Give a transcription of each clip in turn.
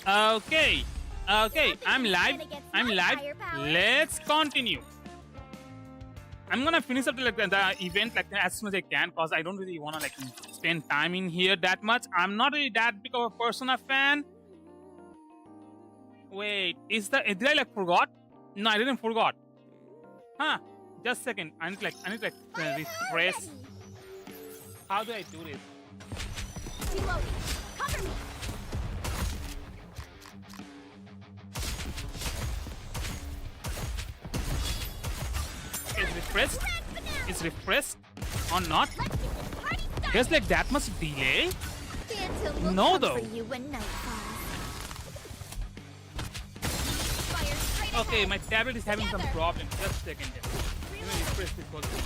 Okay. Okay. I'm live. I'm live. Let's continue. I'm gonna finish up the event like as soon as I can because I don't really wanna like spend time in here that much. I'm not really that big of a Persona fan. Wait, did I like forgot? No, I didn't forgot. Huh? Just a second. I need to refresh. How do I do this? Reloading. Cover me. It's refreshed. It's refreshed or not? There's like that much delay. No, though. Okay, my tablet is having some problem. Just a second. Let me refresh this whole thing.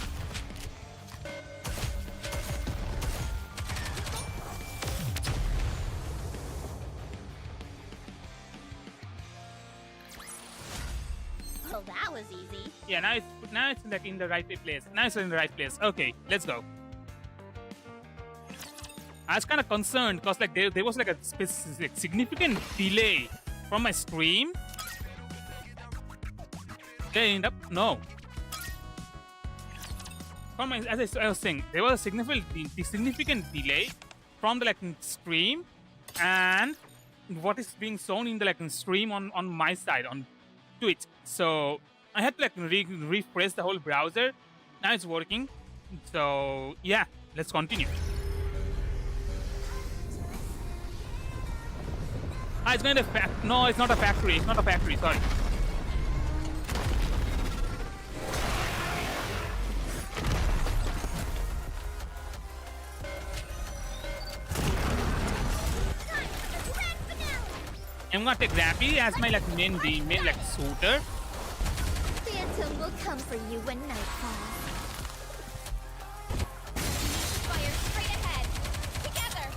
Well, that was easy. Yeah, now it's like in the right place. Now it's in the right place. Okay, let's go. I was kind of concerned because like there was like a significant delay from my stream. They end up no. From my, as I was saying, there was a significant delay from the like stream and what is being shown in the like stream on my side on Twitch. So I had to like refresh the whole browser. Now it's working. So yeah, let's continue. Ah, it's going to no, it's not a factory. It's not a factory. Sorry. I'm gonna take Rappy as my like main like shooter. Phantom will come for you when night falls. Fire straight ahead. Together.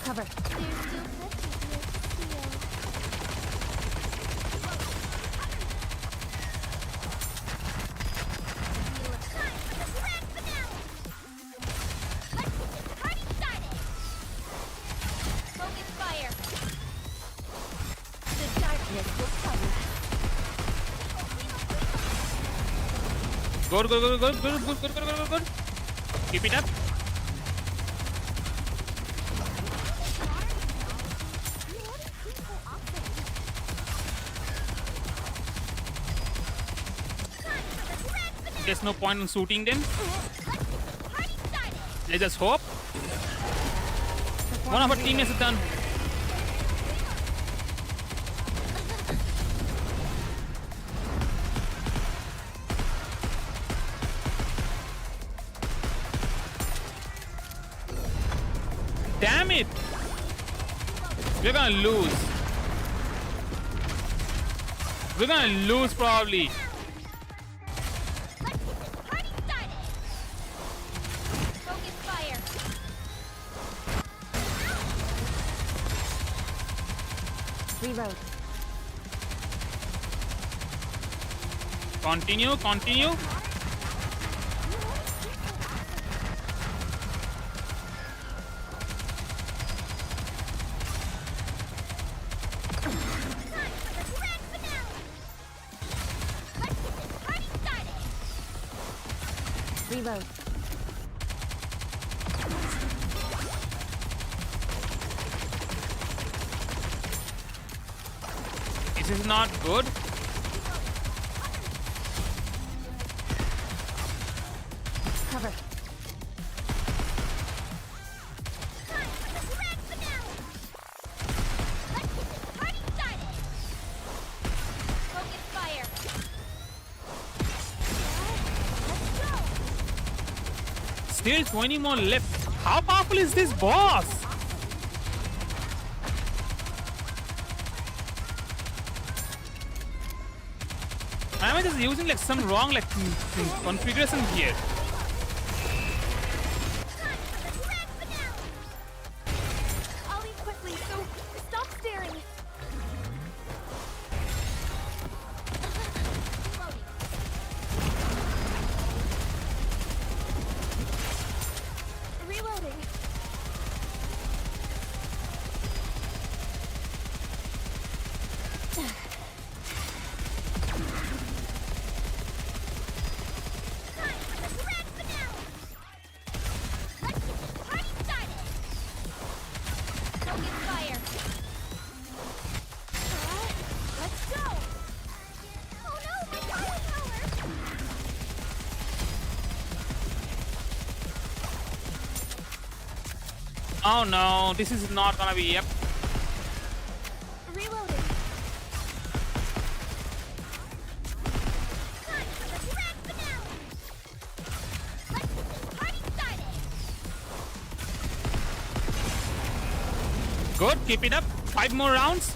Cover. There's still plenty here to steal. Time for the grand finale. Let's get this party started. Focus fire. The darkness will cover us. Good. Keep it up. There's no point in shooting them. Let's just hope. One of our teammates is done. Damn it! We're gonna lose. We're gonna lose probably. Reload. Continue. Reload. This is not good. Cover. Still 20 more left. How powerful is this boss? Am I just using like some wrong like configuration here? I'll leave quickly, so stop staring. Oh no, this is not gonna be. Yep. Reloading. Time for the grand finale. Let's get this party started. Good. Keep it up. 5 more rounds.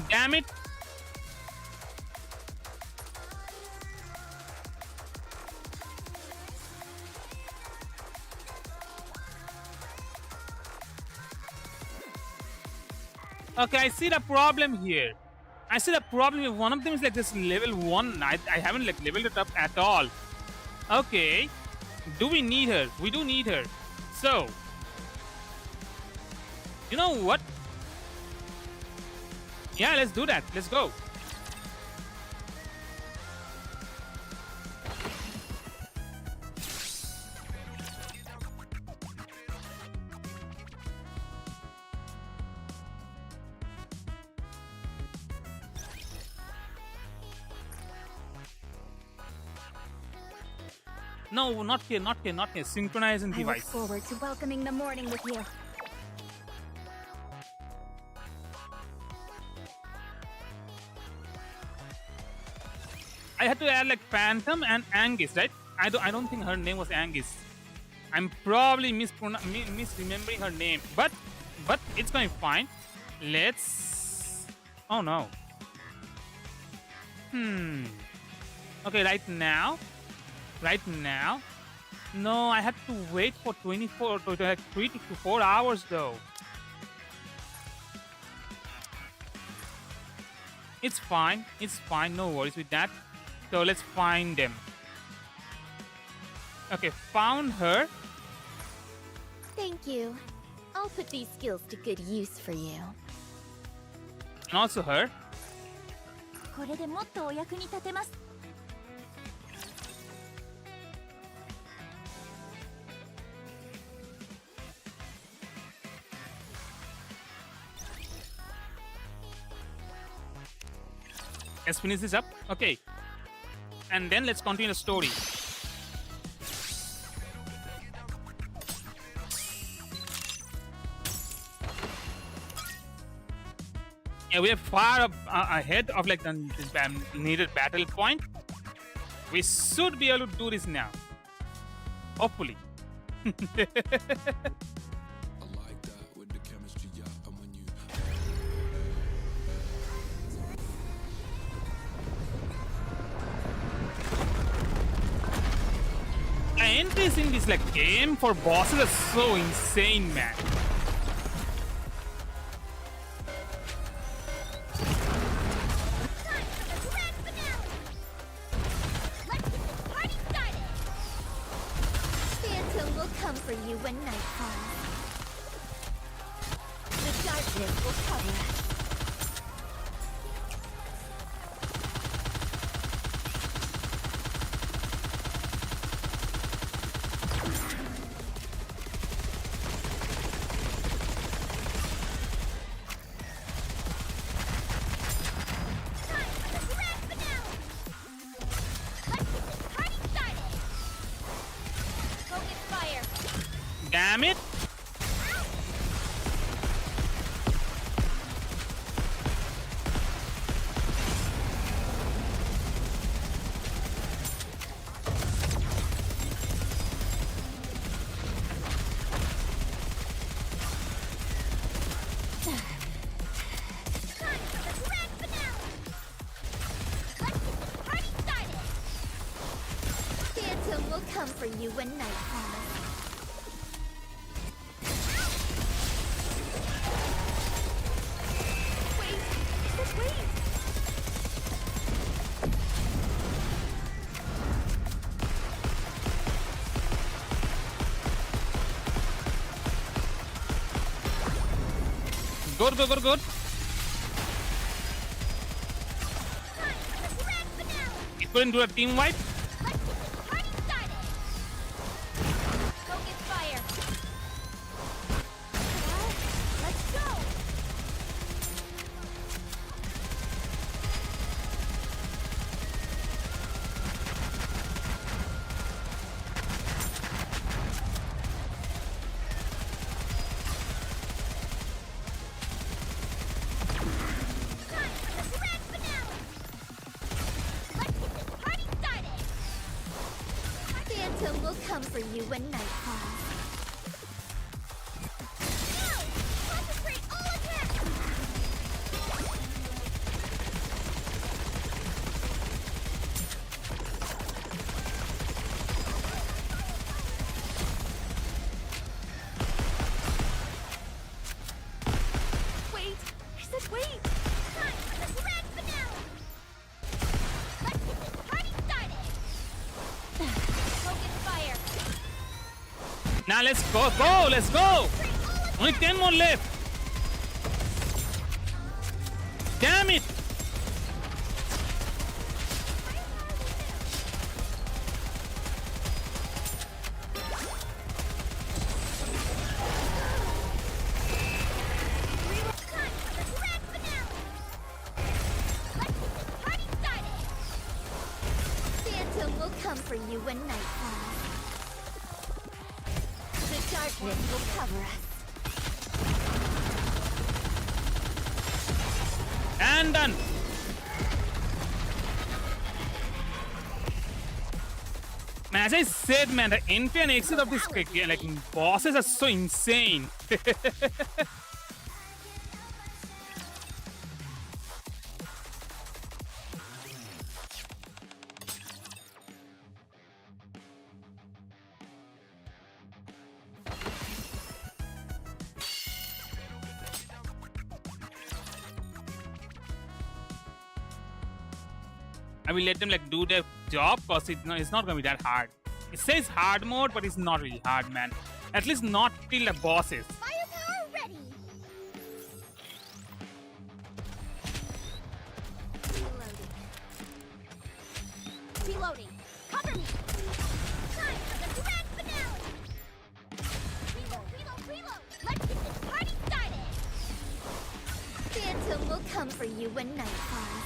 Damn it. Okay, I see the problem here. I see the problem here. One of them is like this level 1. I haven't like leveled it up at all. Okay. Do we need her? We do need her. So, you know what? Yeah, let's do that. Let's go. No, not here, not here, not here. Synchronizing I look device. forward to welcoming the morning with you. I had to add like Phantom and Angus, right? I don't think her name was Angus. I'm probably misremembering her name, but it's going fine. Let's. Oh no. Okay, right now. No, I had to wait for 24 to like 3 to 4 hours though. It's fine. No worries with that. So let's find them. Okay, found her. Thank you. I'll put these skills to good use for you. And also her. これでもっとお役に立てます。Let's finish this up. Okay. And then let's continue the story. Yeah, we are far up, ahead of like this needed battle point. We should be able to do this now. Hopefully. I like that with the chemistry, yeah. And when you The entries in this like game for bosses are so insane, man. Time for the grand finale. Let's get this party started. Phantom will come for you when night falls. The darkness will cover us. Time for the grand finale. Let's get this party started. Focus fire. Damn it. Time for the grand finale. Let's get this party started. Phantom will come for you when night falls. Wait, just wait. Good. Time for the grand finale. It couldn't do a team wipe. Let's get this party started. Focus fire. Well, let's go. come for you when night falls. Now! Concentrate all attacks! Wait! I said wait! Time for the grand finale! Let's get this party started! Focus fire! Now let's go, let's go! Only 10 more left. Damn it! Time for the grand finale! Let's get this party started! Phantom will come for you when night falls. The darkness will cover us. And done. Man, as I said, man, the entry and exit of this like bosses are so insane. I will let them like do their job because it's not gonna be that hard. It says hard mode, but it's not really hard, man. At least not till the bosses. Firepower ready! Reloading. Cover me! Time for the grand finale! Reload! Let's get this party started! Phantom will come for you when night falls.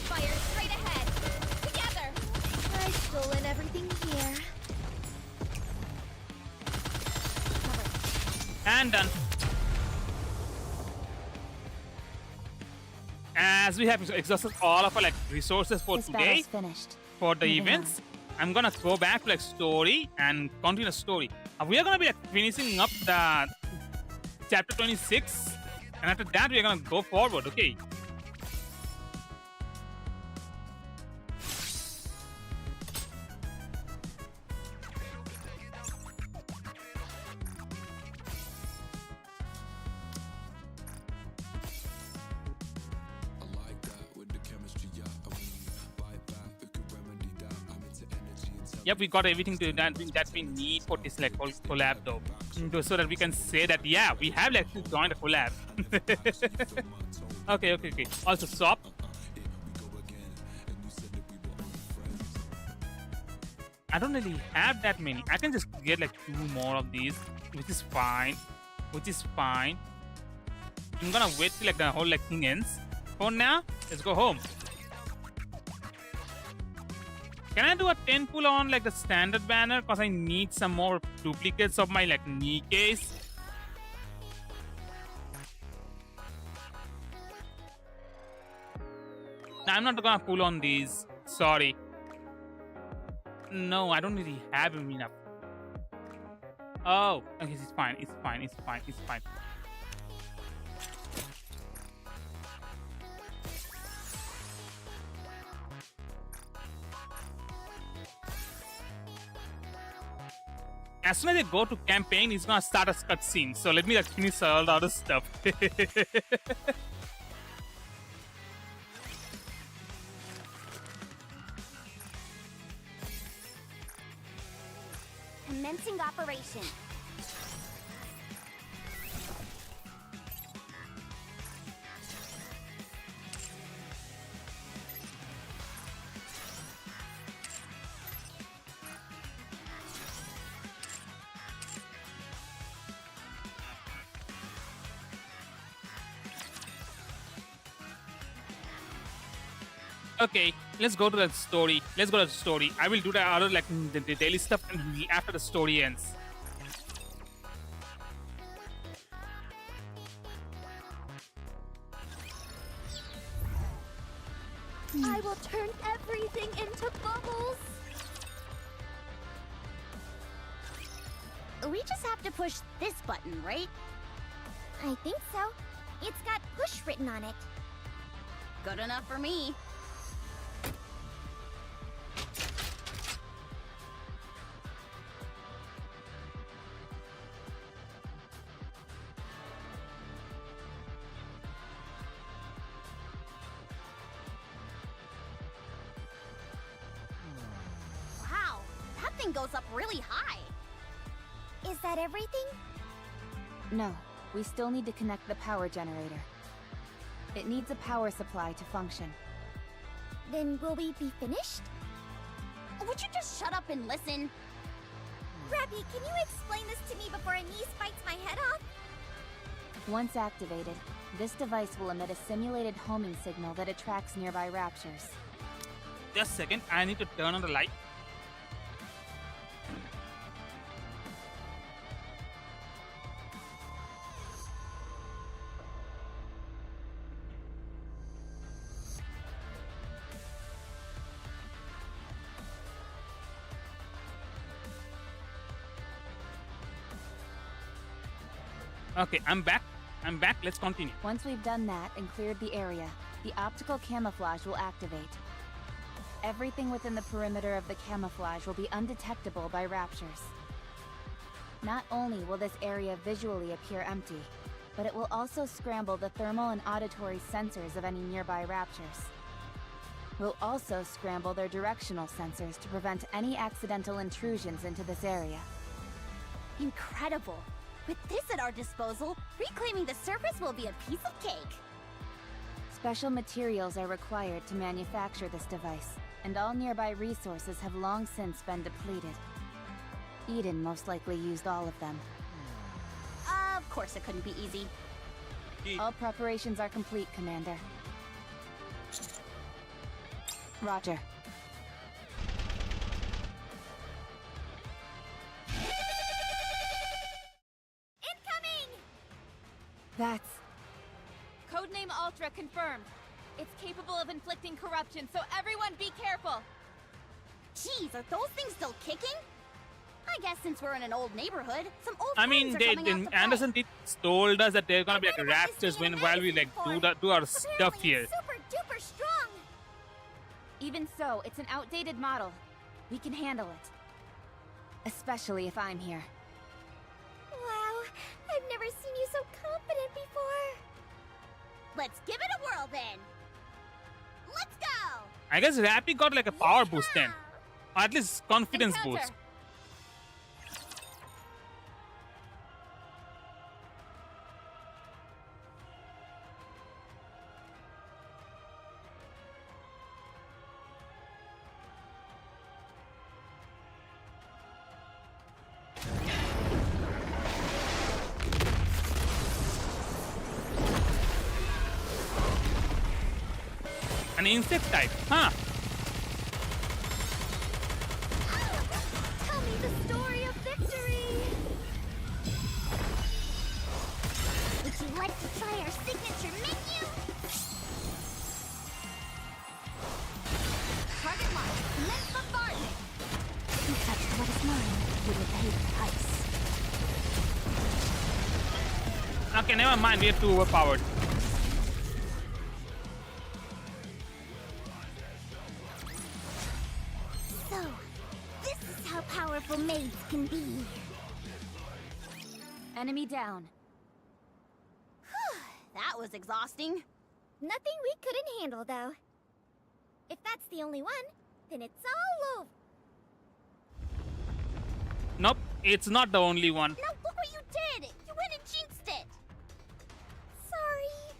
Fire straight ahead! Together! I've stolen everything here. And done. As we have exhausted all of our like resources for This today battle's finished. for the Moving events, I'm gonna go back to like story and continue the story. We are gonna be like finishing up the chapter 26, and after that we are gonna go forward. Okay. I like that with the chemistry, yeah. And when you bite back, it could remedy that. I'm into energy and Yep, we got everything that we need for this like whole collab though, so that we can say that yeah, we have like joined a collab. Okay. Also swap. I don't really have that many. I can just get like 2 more of these, which is fine. I'm gonna wait till like the whole like thing ends. For now, let's go home. Can I do a 10 pull on like the standard banner? Because I need some more duplicates of my like NIKKEs. No, I'm not gonna pull on these. Sorry. No, I don't really have enough. Oh, okay, it's fine. As soon as I go to campaign, it's gonna start a cutscene. So let me like finish all the other stuff. Commencing operation. Okay, let's go to the story. I will do the other like the daily stuff after the story ends. I will turn everything into bubbles. We just have to push this button, right? I think so. It's got push written on it. Good enough for me. Wow, that thing goes up really high. Is that everything? No, we still need to connect the power generator. It needs a power supply to function. Then will we be finished? Would you just shut up and listen? Rappy, can you explain this to me before Anise bites my head off? Once activated, this device will emit a simulated homing signal that attracts nearby raptures. Just a second, I need to turn on the light. Okay, I'm back. Let's continue. Once we've done that and cleared the area, the optical camouflage will activate. Everything within the perimeter of the camouflage will be undetectable by raptures. Not only will this area visually appear empty, but it will also scramble the thermal and auditory sensors of any nearby raptures. We'll also scramble their directional sensors to prevent any accidental intrusions into this area. Incredible! With this at our disposal, reclaiming the surface will be a piece of cake. Special materials are required to manufacture this device, and all nearby resources have long since been depleted. Eden most likely used all of them. Of course it couldn't be easy. All preparations are complete, Commander. Roger. Incoming! That's... Codename Ultra confirmed. It's capable of inflicting corruption, so everyone be careful! Jeez, are those things still kicking? I guess since we're in an old neighborhood, some old I mean, friends are coming out to play. Anderson did told us that they're gonna be like I've never raptors seen a while we like magazine do our before. stuff Apparently here. it's super duper strong. Even so, it's an outdated model. We can handle it. Especially if I'm here. Wow, I've never seen you so confident before. Let's give it a whirl then. Let's go! I guess Rappy got like a power boost then, or at least confidence Encounter. boost. An insect type, huh? Tell me the story of victory. Would you like to try our signature menu? Target locked. Commence bombardment. If you touched what is mine, you will pay the price. Okay, never mind. We are too overpowered. So, this is how powerful maids can be. Enemy down. That was exhausting. Nothing we couldn't handle, though. If that's the only one, then it's all over. Nope, it's not the only one. Now look what you did! You went and jinxed it! Sorry.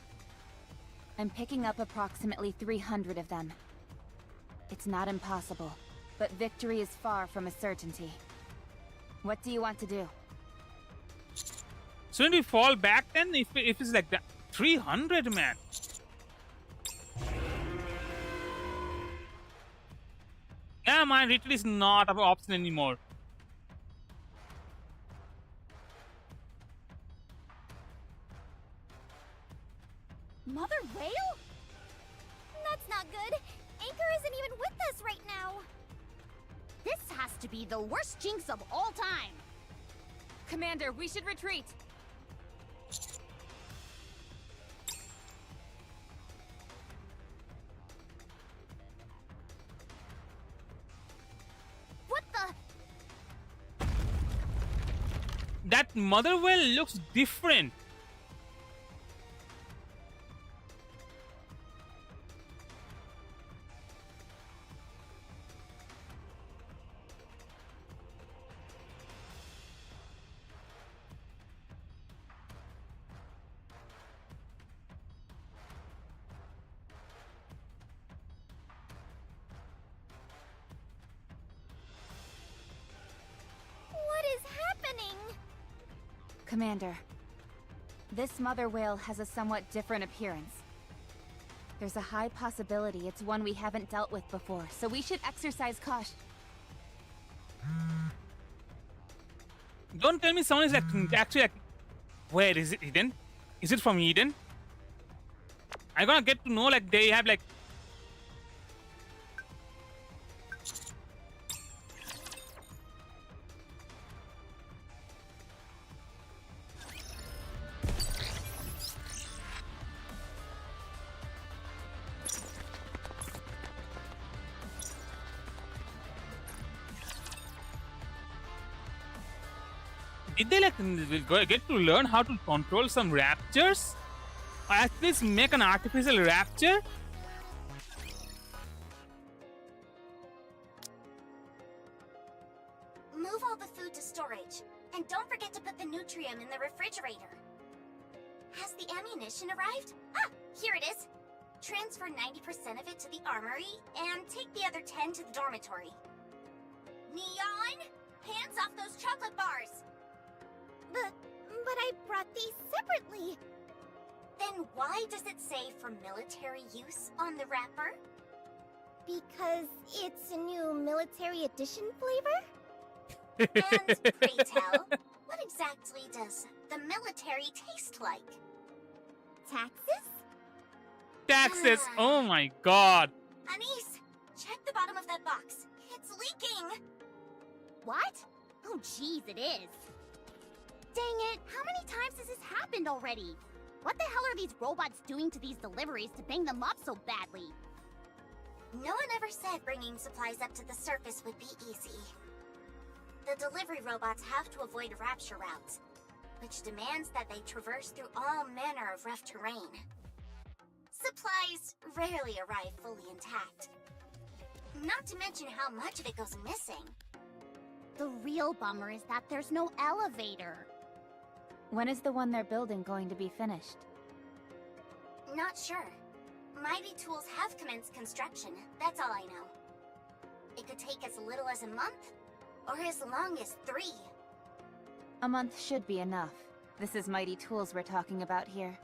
I'm picking up approximately 300 of them. It's not impossible, but victory is far from a certainty. What do you want to do? Shouldn't we fall back then if it's like that? 300, man. Yeah, man, retreat is not an option anymore. Mother Whale? That's not good. Anchor isn't even with us right now. This has to be the worst jinx of all time. Commander, we should retreat. What the? That mother whale looks different. What is happening? Commander, this mother whale has a somewhat different appearance. There's a high possibility it's one we haven't dealt with before, so we should exercise caution. Don't tell me someone is like actually like, where is it, Eden? Is it from Eden? I'm gonna get to know like they have like. Did they like get to learn how to control some raptors? Or at least make an artificial raptor? Move all the food to storage. And don't forget to put the Nutrium in the refrigerator. Has the ammunition arrived? Ah, here it is. Transfer 90% of it to the armory, and take the other 10 to the dormitory. Neon! Hands off those chocolate bars! But I brought these separately. Then why does it say for military use on the wrapper? Because it's a new military edition flavor? And pray tell, what exactly does the military taste like? Taxes? Taxes! Oh my god! Anise, check the bottom of that box. It's leaking! What? Oh jeez, it is. Dang it, how many times has this happened already? What the hell are these robots doing to these deliveries to bang them up so badly? No one ever said bringing supplies up to the surface would be easy. The delivery robots have to avoid rapture routes, which demands that they traverse through all manner of rough terrain. Supplies rarely arrive fully intact. Not to mention how much of it goes missing. The real bummer is that there's no elevator. When is the one they're building going to be finished? Not sure. Mighty Tools have commenced construction, that's all I know. It could take as little as a month, or as long as 3. A month should be enough. This is Mighty Tools we're talking about here.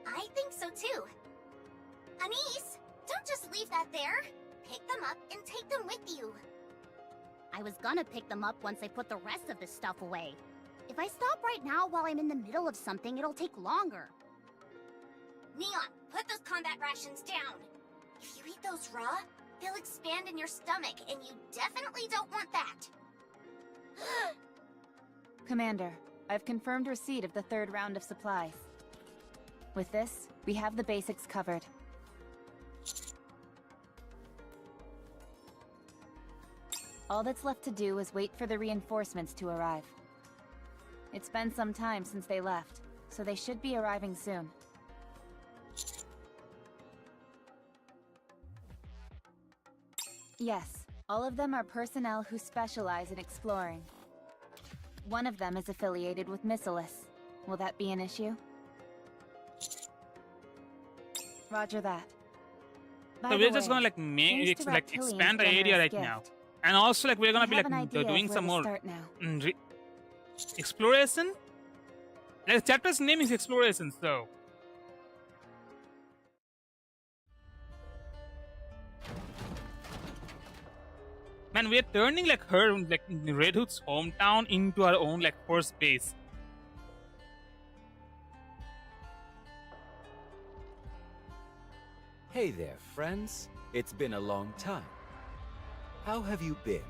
I think so too. Anise, don't just leave that there. Pick them up and take them with you. I was gonna pick them up once I put the rest of this stuff away. If I stop right now while I'm in the middle of something, it'll take longer. Neon, put those combat rations down. If you eat those raw, they'll expand in your stomach, and you definitely don't want that. Commander, I've confirmed receipt of the 3rd round of supplies. With this, we have the basics covered. All that's left to do is wait for the reinforcements to arrive. It's been some time since they left, so they should be arriving soon. Yes, all of them are personnel who specialize in exploring. One of them is affiliated with Missilis. Will that be an issue? Roger that. So we're just gonna like expand the area right now, and also like we're gonna be like doing some more exploration. Like the chapter's name is exploration, so. Man, we're turning like her, like Red Hood's hometown into our own like first base. Hey there, friends. It's been a long time. How have you been?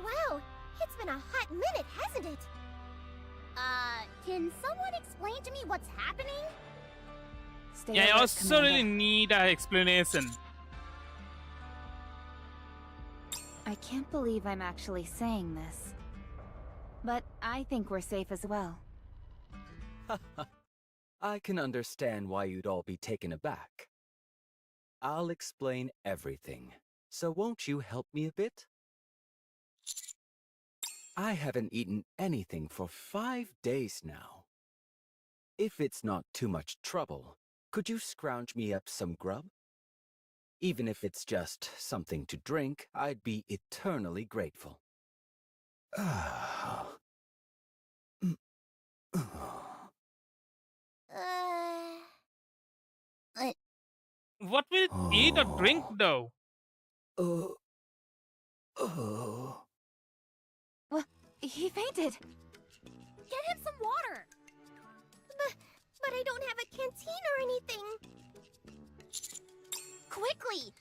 Wow, It's been a hot minute, hasn't it? Can someone explain to me what's happening? Stay Yeah, I alert, also Commander. really need an explanation. I can't believe I'm actually saying this. But I think we're safe as well. I can understand why you'd all be taken aback. I'll explain everything, so won't you help me a bit? I haven't eaten anything for 5 days now. If it's not too much trouble, could you scrounge me up some grub? Even if it's just something to drink, I'd be eternally grateful. Uh, What will it eat or drink though? What? He fainted! Get him some water! But I don't have a canteen or anything! Quickly!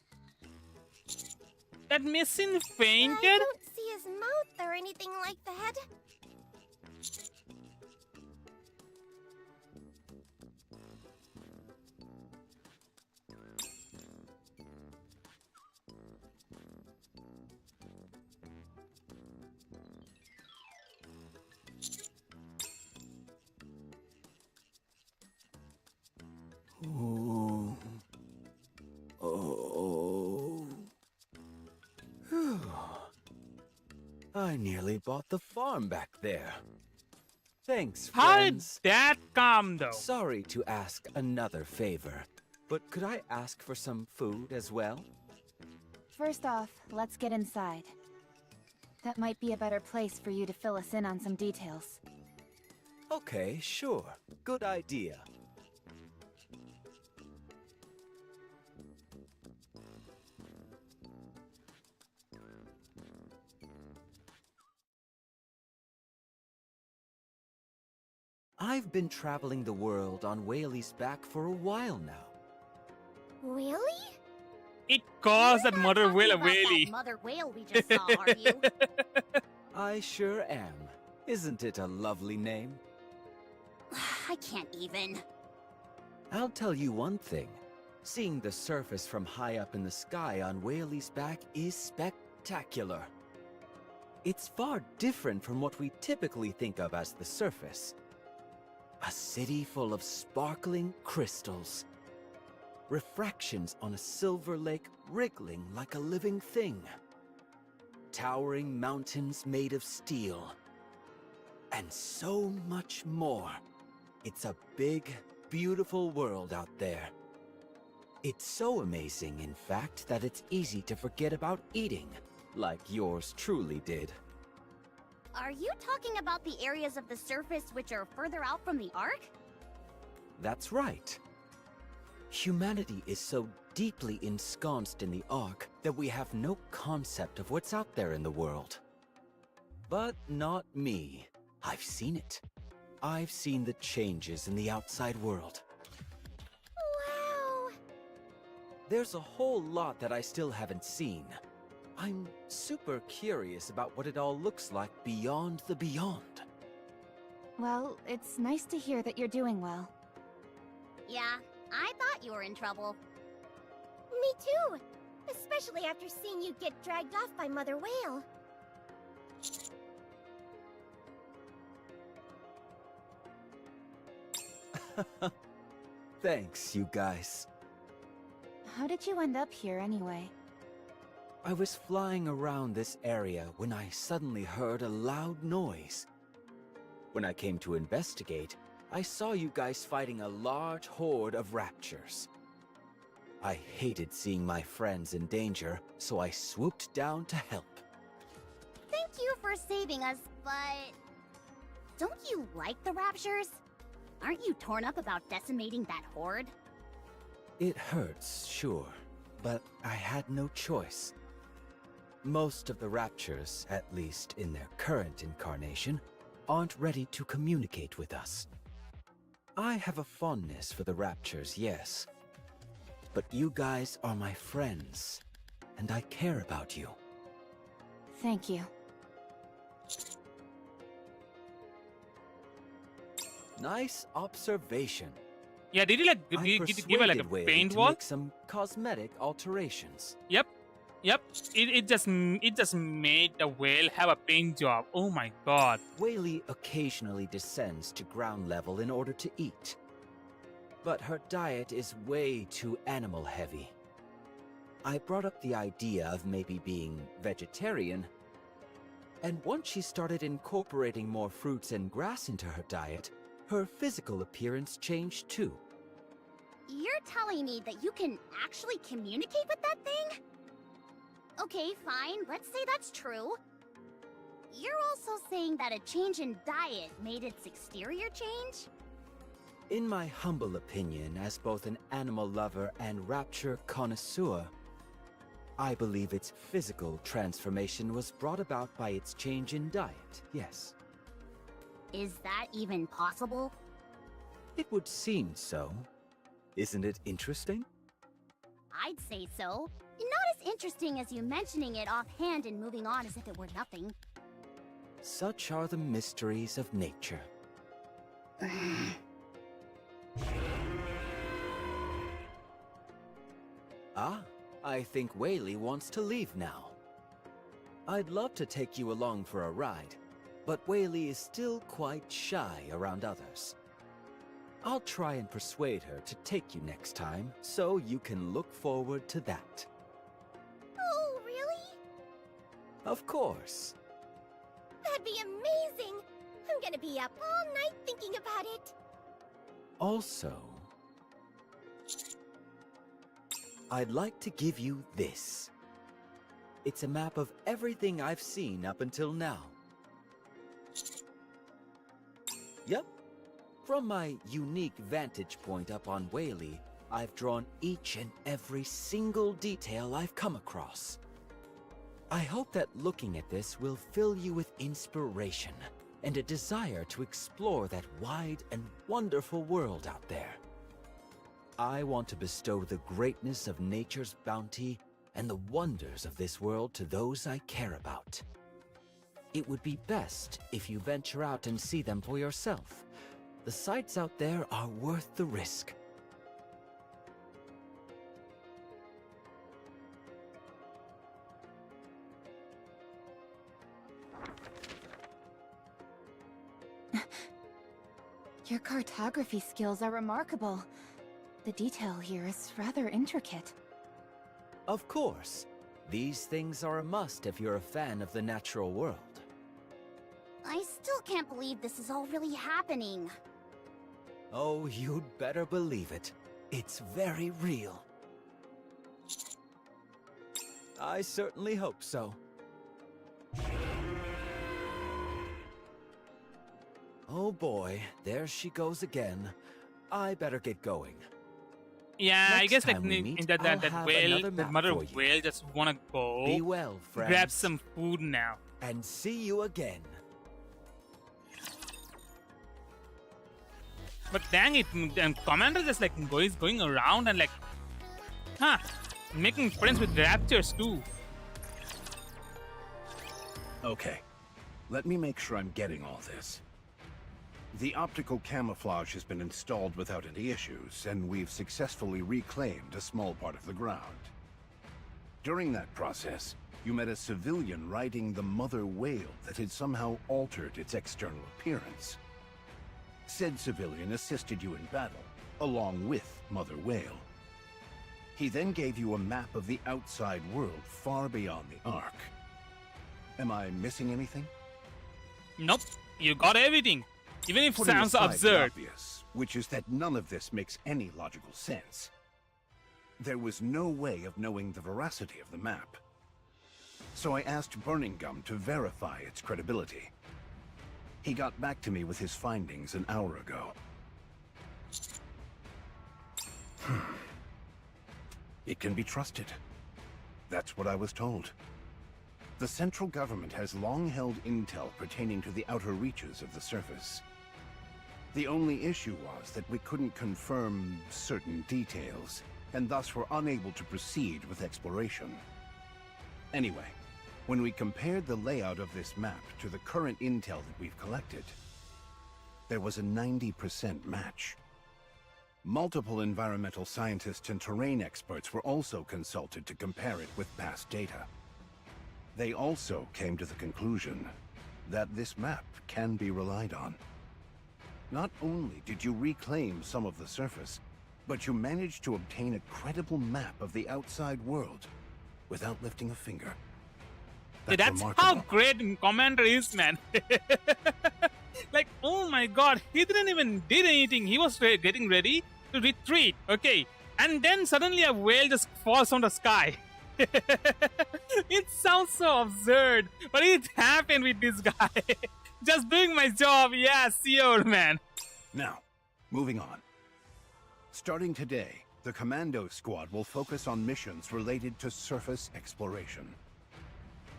That missing I fainted? don't see his mouth or anything like that. Oh. I nearly bought the farm back there. Thanks, How did friends. that come though? Sorry to ask another favor, but could I ask for some food as well? First off, let's get inside. That might be a better place for you to fill us in on some details. Okay, sure. Good idea. I've been traveling the world on Whaley's back for a while now. Really? It caused that You're not mother talking whale a about that whaley. mother whale we just saw, are you? I sure am. Isn't it a lovely name? I can't even. I'll tell you one thing. Seeing the surface from high up in the sky on Whaley's back is spectacular. It's far different from what we typically think of as the surface. A city full of sparkling crystals. Refractions on a silver lake wriggling like a living thing. Towering mountains made of steel. And so much more. It's a big, beautiful world out there. It's so amazing, in fact, that it's easy to forget about eating, like yours truly did. Are you talking about the areas of the surface which are further out from the Ark? That's right. Humanity is so deeply ensconced in the Ark that we have no concept of what's out there in the world. But not me. I've seen it. I've seen the changes in the outside world. Wow! There's a whole lot that I still haven't seen. I'm super curious about what it all looks like beyond the beyond. Well, it's nice to hear that you're doing well. Yeah, I thought you were in trouble. Me too! Especially after seeing you get dragged off by Mother Whale. Thanks, you guys. How did you end up here anyway? I was flying around this area when I suddenly heard a loud noise. When I came to investigate, I saw you guys fighting a large horde of raptures. I hated seeing my friends in danger, so I swooped down to help. Thank you for saving us, but... Don't you like the Raptures? Aren't you torn up about decimating that horde? It hurts, sure, but I had no choice. Most of the Raptures, at least in their current incarnation, aren't ready to communicate with us. I have a fondness for the Raptures, yes. But you guys are my friends, and I care about you. Thank you. Nice observation. Yeah, did he like I give her like a persuaded Whaley paint to wall? make some cosmetic alterations. Yep. It just made the whale have a paint job. Oh my god. Whaley occasionally descends to ground level in order to eat. But her diet is way too animal heavy. I brought up the idea of maybe being vegetarian, and once she started incorporating more fruits and grass into her diet, her physical appearance changed too. You're telling me that you can actually communicate with that thing? Okay, fine, let's say that's true. You're also saying that a change in diet made its exterior change? In my humble opinion, as both an animal lover and rapture connoisseur, I believe its physical transformation was brought about by its change in diet, yes. Is that even possible? It would seem so. Isn't it interesting? I'd say so. Not as interesting as you mentioning it offhand and moving on as if it were nothing. Such are the mysteries of nature. Ah, I think Whaley wants to leave now. I'd love to take you along for a ride, but Whaley is still quite shy around others. I'll try and persuade her to take you next time, so you can look forward to that. Oh, really? Of course. That'd be amazing! I'm gonna be up all night thinking about it. Also, I'd like to give you this. It's a map of everything I've seen up until now. Yep. From my unique vantage point up on Whaley, I've drawn each and every single detail I've come across. I hope that looking at this will fill you with inspiration and a desire to explore that wide and wonderful world out there. I want to bestow the greatness of nature's bounty and the wonders of this world to those I care about. It would be best if you venture out and see them for yourself. The sights out there are worth the risk. Your cartography skills are remarkable. The detail here is rather intricate. Of course. These things are a must if you're a fan of the natural world. I still can't believe this is all really happening. Oh, you'd better believe it. It's very real. I certainly hope so. Oh boy, there she goes again. I better get going. Yeah, I Next guess like time we meet, that I'll have whale, another that map mother for you. whale just wanna go Be well, friends. grab some food now. And see you again. But dang it, and Commander just like going around and like, making friends with raptors too. Okay, let me make sure I'm getting all this. The optical camouflage has been installed without any issues, and we've successfully reclaimed a small part of the ground. During that process, you met a civilian riding the mother whale that had somehow altered its external appearance. Said civilian assisted you in battle, along with Mother Whale. He then gave you a map of the outside world far beyond the Ark. Am I missing anything? Nope, you got everything. Even if it Putting sounds aside the absurd. obvious, which is that none of this makes any logical sense. There was no way of knowing the veracity of the map. So I asked Burning Gum to verify its credibility. He got back to me with his findings an hour ago. It can be trusted. That's what I was told. The central government has long held intel pertaining to the outer reaches of the surface. The only issue was that we couldn't confirm certain details, and thus were unable to proceed with exploration. Anyway, when we compared the layout of this map to the current intel that we've collected, there was a 90% match. Multiple environmental scientists and terrain experts were also consulted to compare it with past data. They also came to the conclusion that this map can be relied on. Not only did you reclaim some of the surface, but you managed to obtain a credible map of the outside world without lifting a finger. That's how remarkable. great Commander is, man. Like, oh my god, he didn't even did anything. He was getting ready to retreat, okay? And then suddenly a whale just falls from the sky. It sounds so absurd, but it happened with this guy. Just doing my job, yeah, sure, man. Now, moving on. Starting today, the Commando Squad will focus on missions related to surface exploration.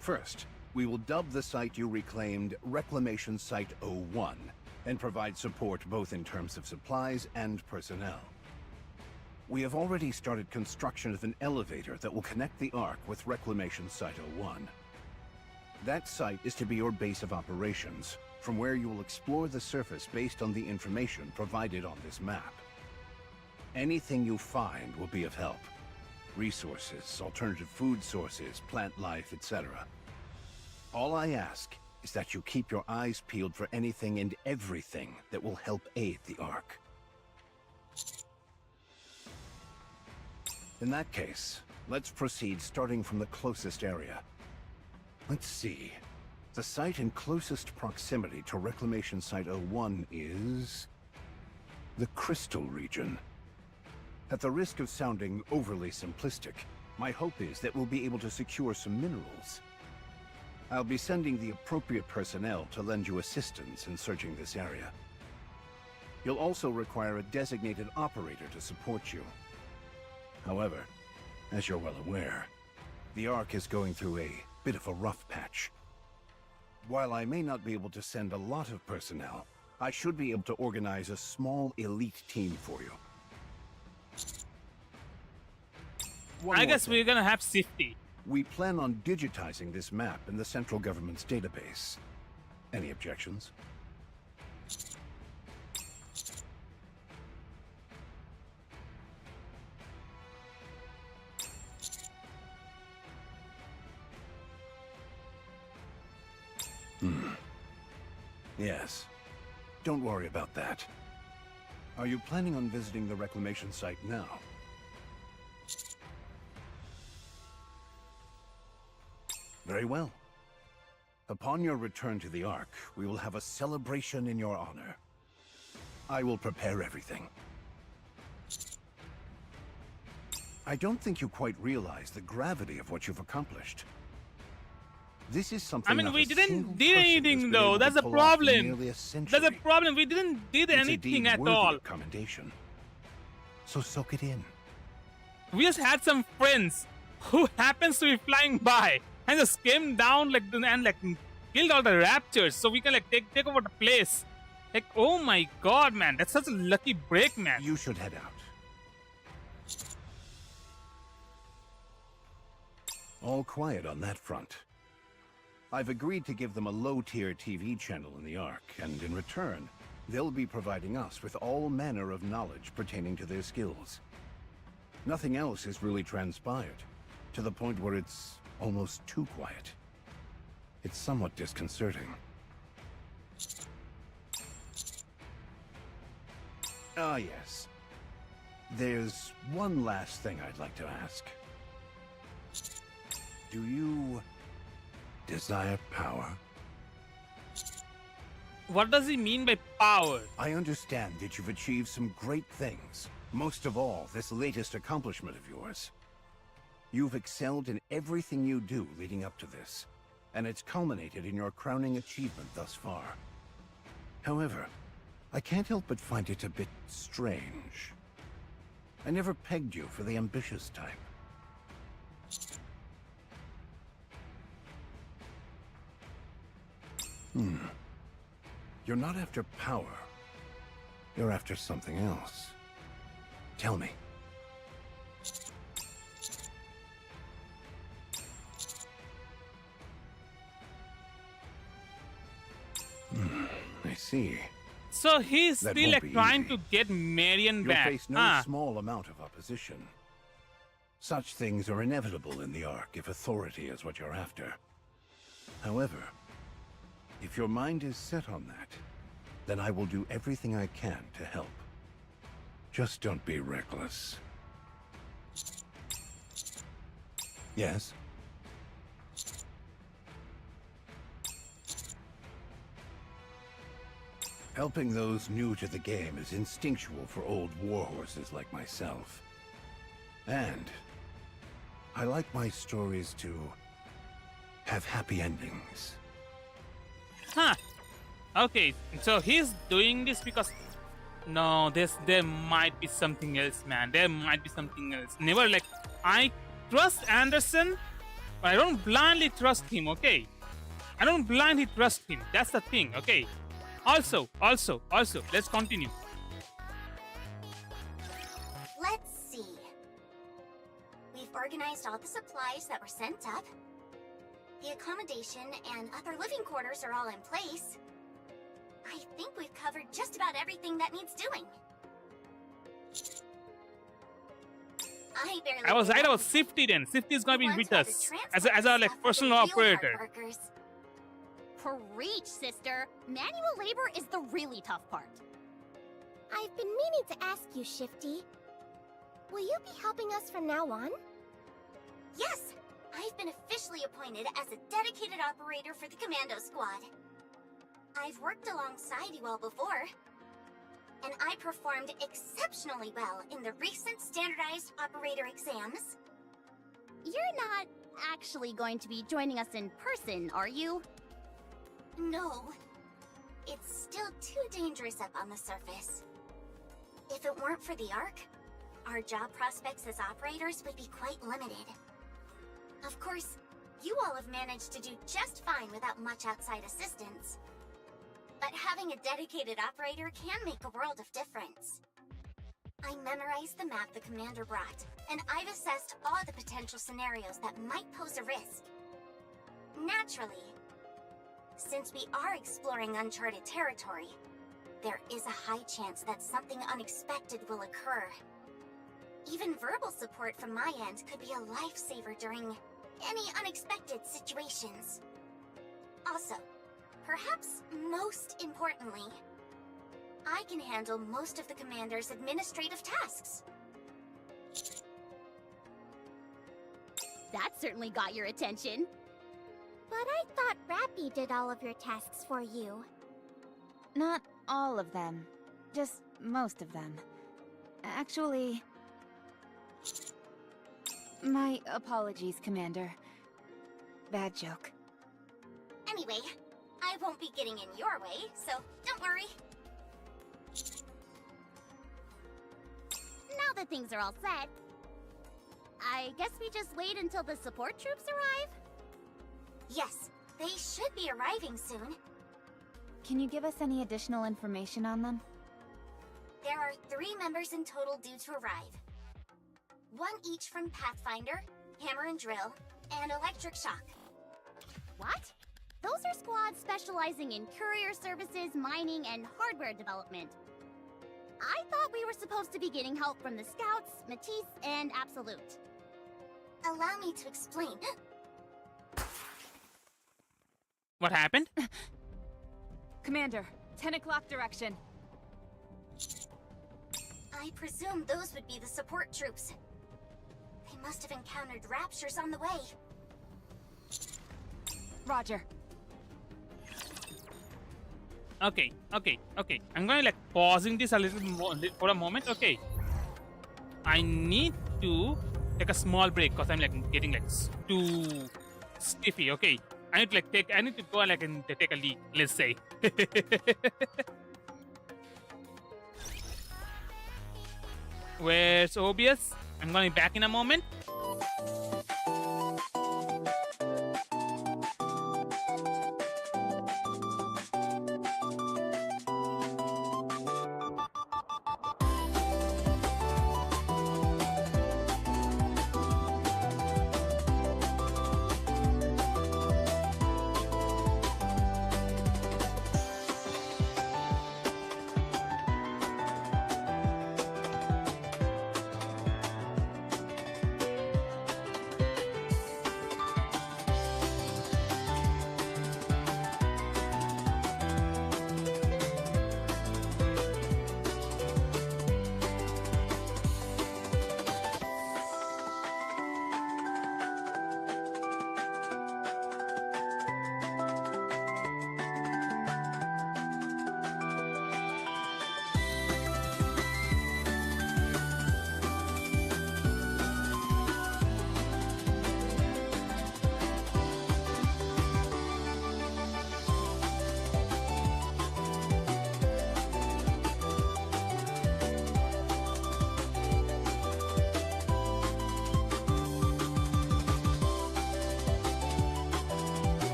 First, we will dub the site you reclaimed Reclamation Site 01 and provide support both in terms of supplies and personnel. We have already started construction of an elevator that will connect the Ark with Reclamation Site 01. That site is to be your base of operations, from where you will explore the surface based on the information provided on this map. Anything you find will be of help. Resources, alternative food sources, plant life, etc. All I ask is that you keep your eyes peeled for anything and everything that will help aid the Ark. In that case, let's proceed starting from the closest area. Let's see. The site in closest proximity to Reclamation Site 01 is the Crystal region. At the risk of sounding overly simplistic, my hope is that we'll be able to secure some minerals. I'll be sending the appropriate personnel to lend you assistance in searching this area. You'll also require a designated operator to support you. However, as you're well aware, the Ark is going through a bit of a rough patch. While I may not be able to send a lot of personnel, I should be able to organize a small elite team for you. I guess we're gonna have safety. We plan on digitizing this map in the central government's database. Any objections? Yes. Don't worry about that. Are you planning on visiting the Reclamation Site now? Very well. Upon your return to the Ark, we will have a celebration in your honor. I will prepare everything. I don't think you quite realize the gravity of what you've accomplished. This is something. I mean, not we a didn't single did person has anything been though. able to That's a pull off in problem. nearly a That's a century. problem. We didn't did It's a anything deed at worthy all. of commendation. So soak it in. We just had some friends who happens to be flying by and just came down and killed all the raptors, so we can take over the place. Like, oh my god, man, that's such a lucky break, man. You should head out. All quiet on that front. I've agreed to give them a low-tier TV channel in the Ark, and in return, they'll be providing us with all manner of knowledge pertaining to their skills. Nothing else has really transpired, to the point where it's almost too quiet. It's somewhat disconcerting. Ah, yes. There's one last thing I'd like to ask. Do you desire power? What does he mean by power? I understand that you've achieved some great things. Most of all, this latest accomplishment of yours. You've excelled in everything you do leading up to this, and it's culminated in your crowning achievement thus far. However, I can't help but find it a bit strange. I never pegged you for the ambitious type. You're not after power. You're after something else. Tell me. I see. So he's That still won't like be trying easy. to get Marion You'll back. face no small amount of opposition. Such things are inevitable in the Ark if authority is what you're after. However, if your mind is set on that, then I will do everything I can to help. Just don't be reckless. Yes? Helping those new to the game is instinctual for old warhorses like myself. And I like my stories to have happy endings. Huh. Okay, so he's doing this because no, there might be something else, man. There might be something else. Never like I trust Anderson, but I don't blindly trust him, okay? I don't blindly trust him. That's the thing, okay? Also, let's continue. Let's see. We've organized all the supplies that were sent up. The accommodation and other living quarters are all in place. I think we've covered just about everything that needs doing. I was right about Sifty then. Sifty is gonna be with us as our like personal operator. Preach, sister. Manual labor is the really tough part. I've been meaning to ask you, Shifty. Will you be helping us from now on? Yes! I've been officially appointed as a dedicated operator for the Commando Squad. I've worked alongside you all before, and I performed exceptionally well in the recent standardized operator exams. You're not actually going to be joining us in person, are you? No. It's still too dangerous up on the surface. If it weren't for the Ark, our job prospects as operators would be quite limited. Of course, you all have managed to do just fine without much outside assistance. But having a dedicated operator can make a world of difference. I memorized the map the commander brought, and I've assessed all the potential scenarios that might pose a risk. Naturally, since we are exploring uncharted territory, there is a high chance that something unexpected will occur. Even verbal support from my end could be a lifesaver during any unexpected situations. Also, perhaps most importantly, I can handle most of the commander's administrative tasks. That certainly got your attention. But I thought Rappy did all of your tasks for you. Not all of them. Just most of them. Actually... My apologies, Commander. Bad joke. Anyway, I won't be getting in your way, so don't worry. Now that things are all set, I guess we just wait until the support troops arrive? Yes, they should be arriving soon. Can you give us any additional information on them? There are 3 members in total due to arrive. 1 each from Pathfinder, Hammer and Drill, and Electric Shock. What? Those are squads specializing in courier services, mining, and hardware development. I thought we were supposed to be getting help from the Scouts, Matisse, and Absolute. Allow me to explain. What happened? Commander, 10 o'clock direction. I presume those would be the support troops. They must have encountered raptures on the way. Roger. Okay. I'm gonna like pausing this a little more for a moment. Okay. I need to take a small break because I'm like getting like too stiffy. Okay. I need to go and take a leak, let's say. Where's OBS? I'm gonna be back in a moment.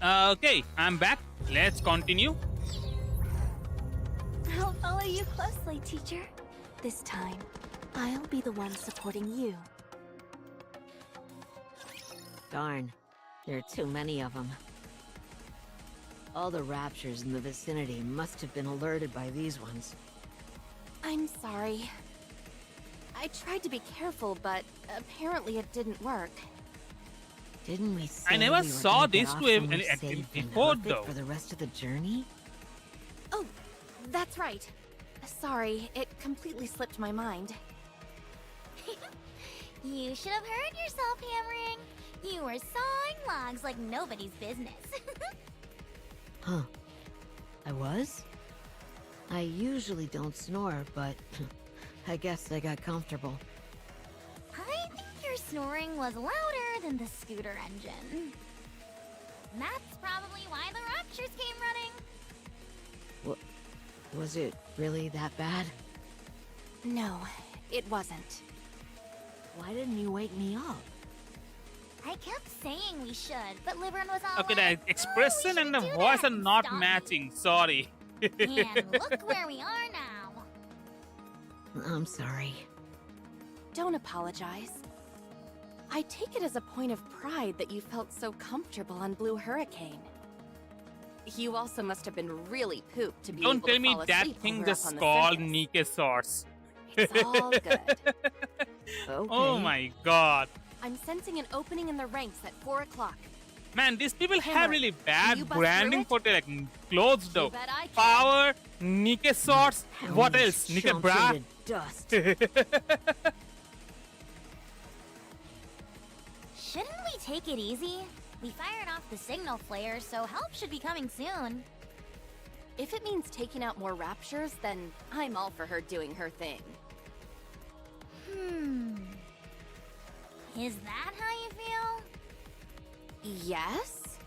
Okay, I'm back. Let's continue. I'll follow you closely, teacher. This time, I'll be the one supporting you. Darn, there are too many of them. All the raptures in the vicinity must have been alerted by these ones. I'm sorry. I tried to be careful, but apparently it didn't work. Didn't we say I never we were saw gonna get this off to somewhere have safe and before, hoof it though. for the rest of the journey? Oh, that's right. Sorry, it completely slipped my mind. You should have heard yourself hammering. You were sawing logs like nobody's business. Huh. I was? I usually don't snore, but I guess I got comfortable. I think your snoring was louder than the scooter engine. That's probably why the raptures came running. Was it really that bad? No, it wasn't. Why didn't you wake me up? I kept saying we should, but Liberin was all Okay, like, the expression "No, we and the shouldn't do voice that," are not Stop me. matching. Sorry. And look where we are now. I'm sorry. Don't apologize. I take it as a point of pride that you felt so comfortable on Blue Hurricane. You also must have been really pooped to be Don't able tell to me fall that asleep thing over up just on the called surface. NIKKE source. It's all good. Okay. Oh my god. I'm sensing an opening in the ranks at 4 o'clock. Man, these people have Hammer, really can bad you bust branding through for their clothes though. You bet I can. Power, NIKKE swords, what Pound else? these NIKKE chumps bra? into dust. Shouldn't we take it easy? We fired off the signal flare, so help should be coming soon. If it means taking out more raptures, then I'm all for her doing her thing. Is that how you feel? Yes?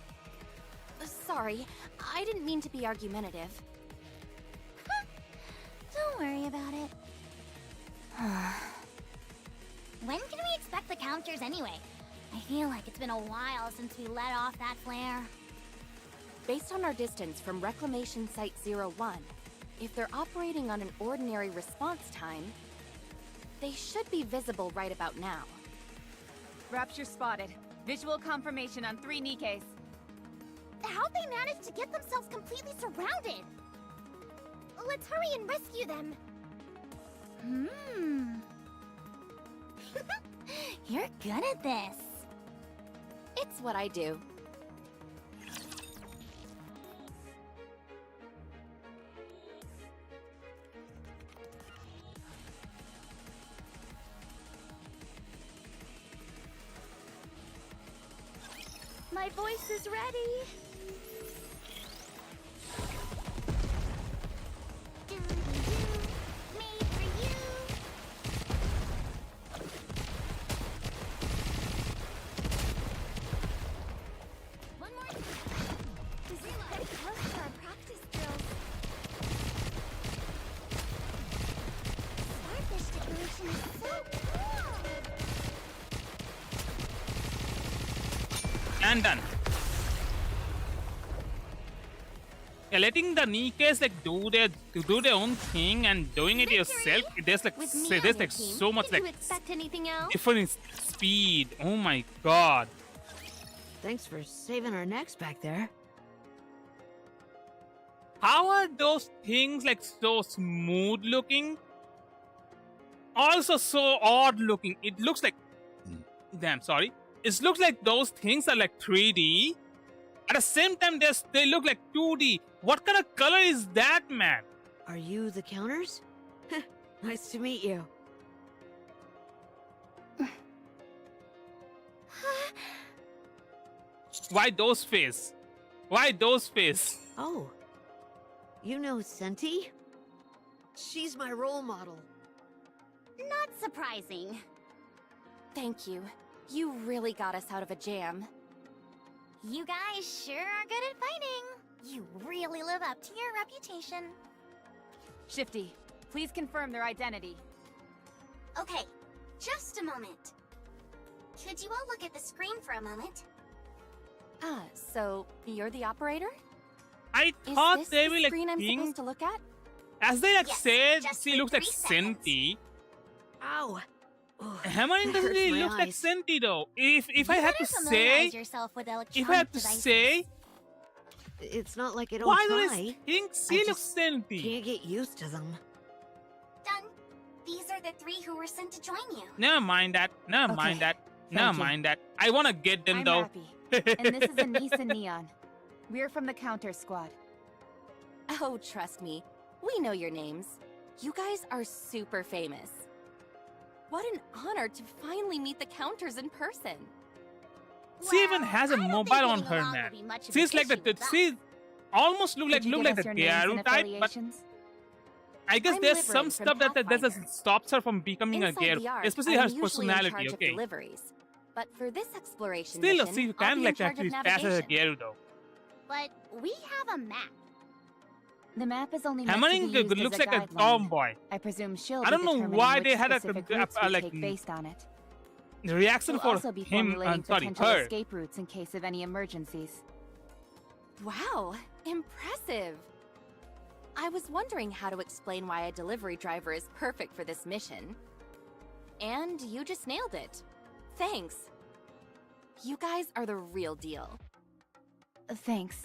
Sorry, I didn't mean to be argumentative. Don't worry about it. When can we expect the counters anyway? I feel like it's been a while since we let off that flare. Based on our distance from Reclamation Site 01, if they're operating on an ordinary response time, they should be visible right about now. Rapture spotted. Visual confirmation on 3 NIKKEs. How'd they manage to get themselves completely surrounded? Let's hurry and rescue them. You're good at this. It's what I do. My voice is ready. Made for you. One more. This is pretty close to our practice drills. Starfish decoration is so cool. And done. Yeah, letting the NIKKEs like do their own thing and doing it yourself. There's like With me there's on your like team, so much did like you expect anything else? different speed. Oh my god. Thanks for saving our necks back there. How are those things like so smooth looking? Also so odd looking. It looks like damn sorry. It looks like those things are like 3D. At the same time, they look like 2D. What kind of color is that, man? Are you the counters? Nice to meet you. Why those face? Why those face? Oh. You know Senti? She's my role model. Not surprising. Thank you. You really got us out of a jam. You guys sure are good at fighting. You really live up to your reputation. Shifty, please confirm their identity. Okay, just a moment. Could you all look at the screen for a moment? Ah, so you're the operator? I Is thought this they the will like screen I'm think, supposed to look at? as they like Yes, said, just she for looks like 3 seconds. Senti. Ow! Hammering That doesn't hurts really my look like eyes. Senti though. If I You had to better familiarize say, yourself with if I electronic had to devices. say, It's not like I don't why do try. I think I she looks just Senti? Can't get used to them. Done. These are the 3 who were sent to join you. Never mind that. Never Okay, mind that. thank Never you. mind that. I wanna get them I'm though. happy. And this is Anise and Neon. We're from the Counter Squad. Oh, trust me. We know your names. You guys are super famous. What an honor to finally meet the Counters in person. She even has a I don't think mobile on getting her, along man. will be much of She's an like the issue with us. she almost look Could you give us the your names Gyaru and type, but affiliations? I guess I'm there's some Liberace stuff from that Pathfinder. stops her from becoming Inside a Gyaru, the Ark, especially I'm her usually personality. in charge of Okay, deliveries. But for this exploration still mission, she I'll can be in like charge actually of pass as a navigation. Gyaru though. But we have a map. The map is only meant Hammering to be used looks as a like a guideline. tomboy. I presume she'll I don't be know determining why which they had a specific routes we like take based on it. the reaction We'll for also be him. formulating Sorry, potential her. escape routes in case of any emergencies. Wow, impressive. I was wondering how to explain why a delivery driver is perfect for this mission. And you just nailed it. Thanks. You guys are the real deal. Thanks.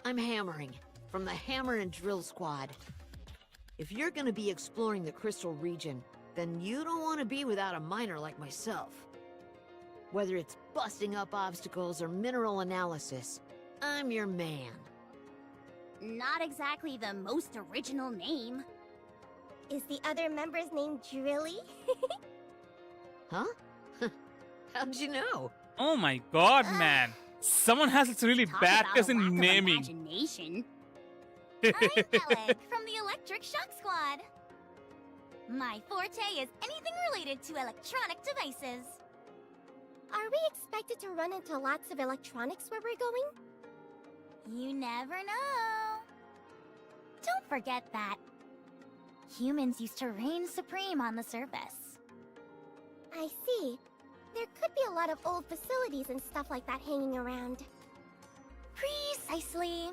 I'm Hammering, from the Hammer and Drill Squad. If you're gonna be exploring the Crystal region, then you don't want to be without a miner like myself. Whether it's busting up obstacles or mineral analysis, I'm your man. Not exactly the most original name. Is the other member's name Drilly? Huh? How'd you know? Oh my god, man! Someone has this really Talk bad about taste a in lack of naming. imagination. I'm Alec from the Electric Shock Squad. My forte is anything related to electronic devices. Are we expected to run into lots of electronics where we're going? You never know. Don't forget that humans used to reign supreme on the surface. I see. There could be a lot of old facilities and stuff like that hanging around. Precisely.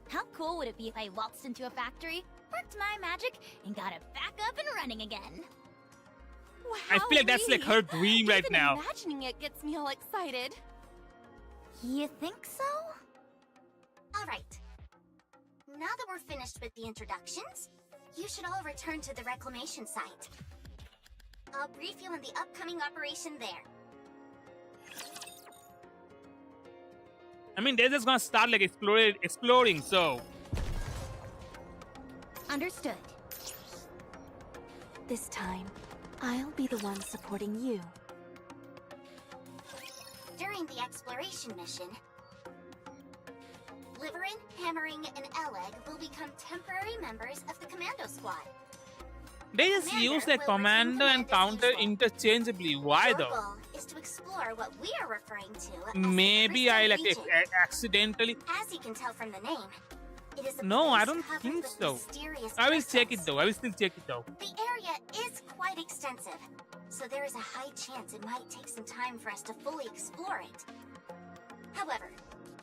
How cool would it be if I waltzed into a factory, worked my magic, and got it back up and running again? Wow, I feel like that's like her dream right Even now. imagining it gets me all excited. You think so? Alright. Now that we're finished with the introductions, you should all return to the Reclamation Site. I'll brief you on the upcoming operation there. I mean, they're just gonna start like exploring. So Understood. This time, I'll be the one supporting you. During the exploration mission, Liverin, Hammering, and Eleg will become temporary members of the Commando Squad. they just Commander use like will resume commander and command as counter usual. interchangeably. Why Your though? goal is to explore what we are referring to as the Maybe Crystal I like region. accidentally. As you can tell from the name, it is a No, I place don't covered think with so. mysterious I will check crystals. it though. I will still check it though. The area is quite extensive, so there is a high chance it might take some time for us to fully explore it. However,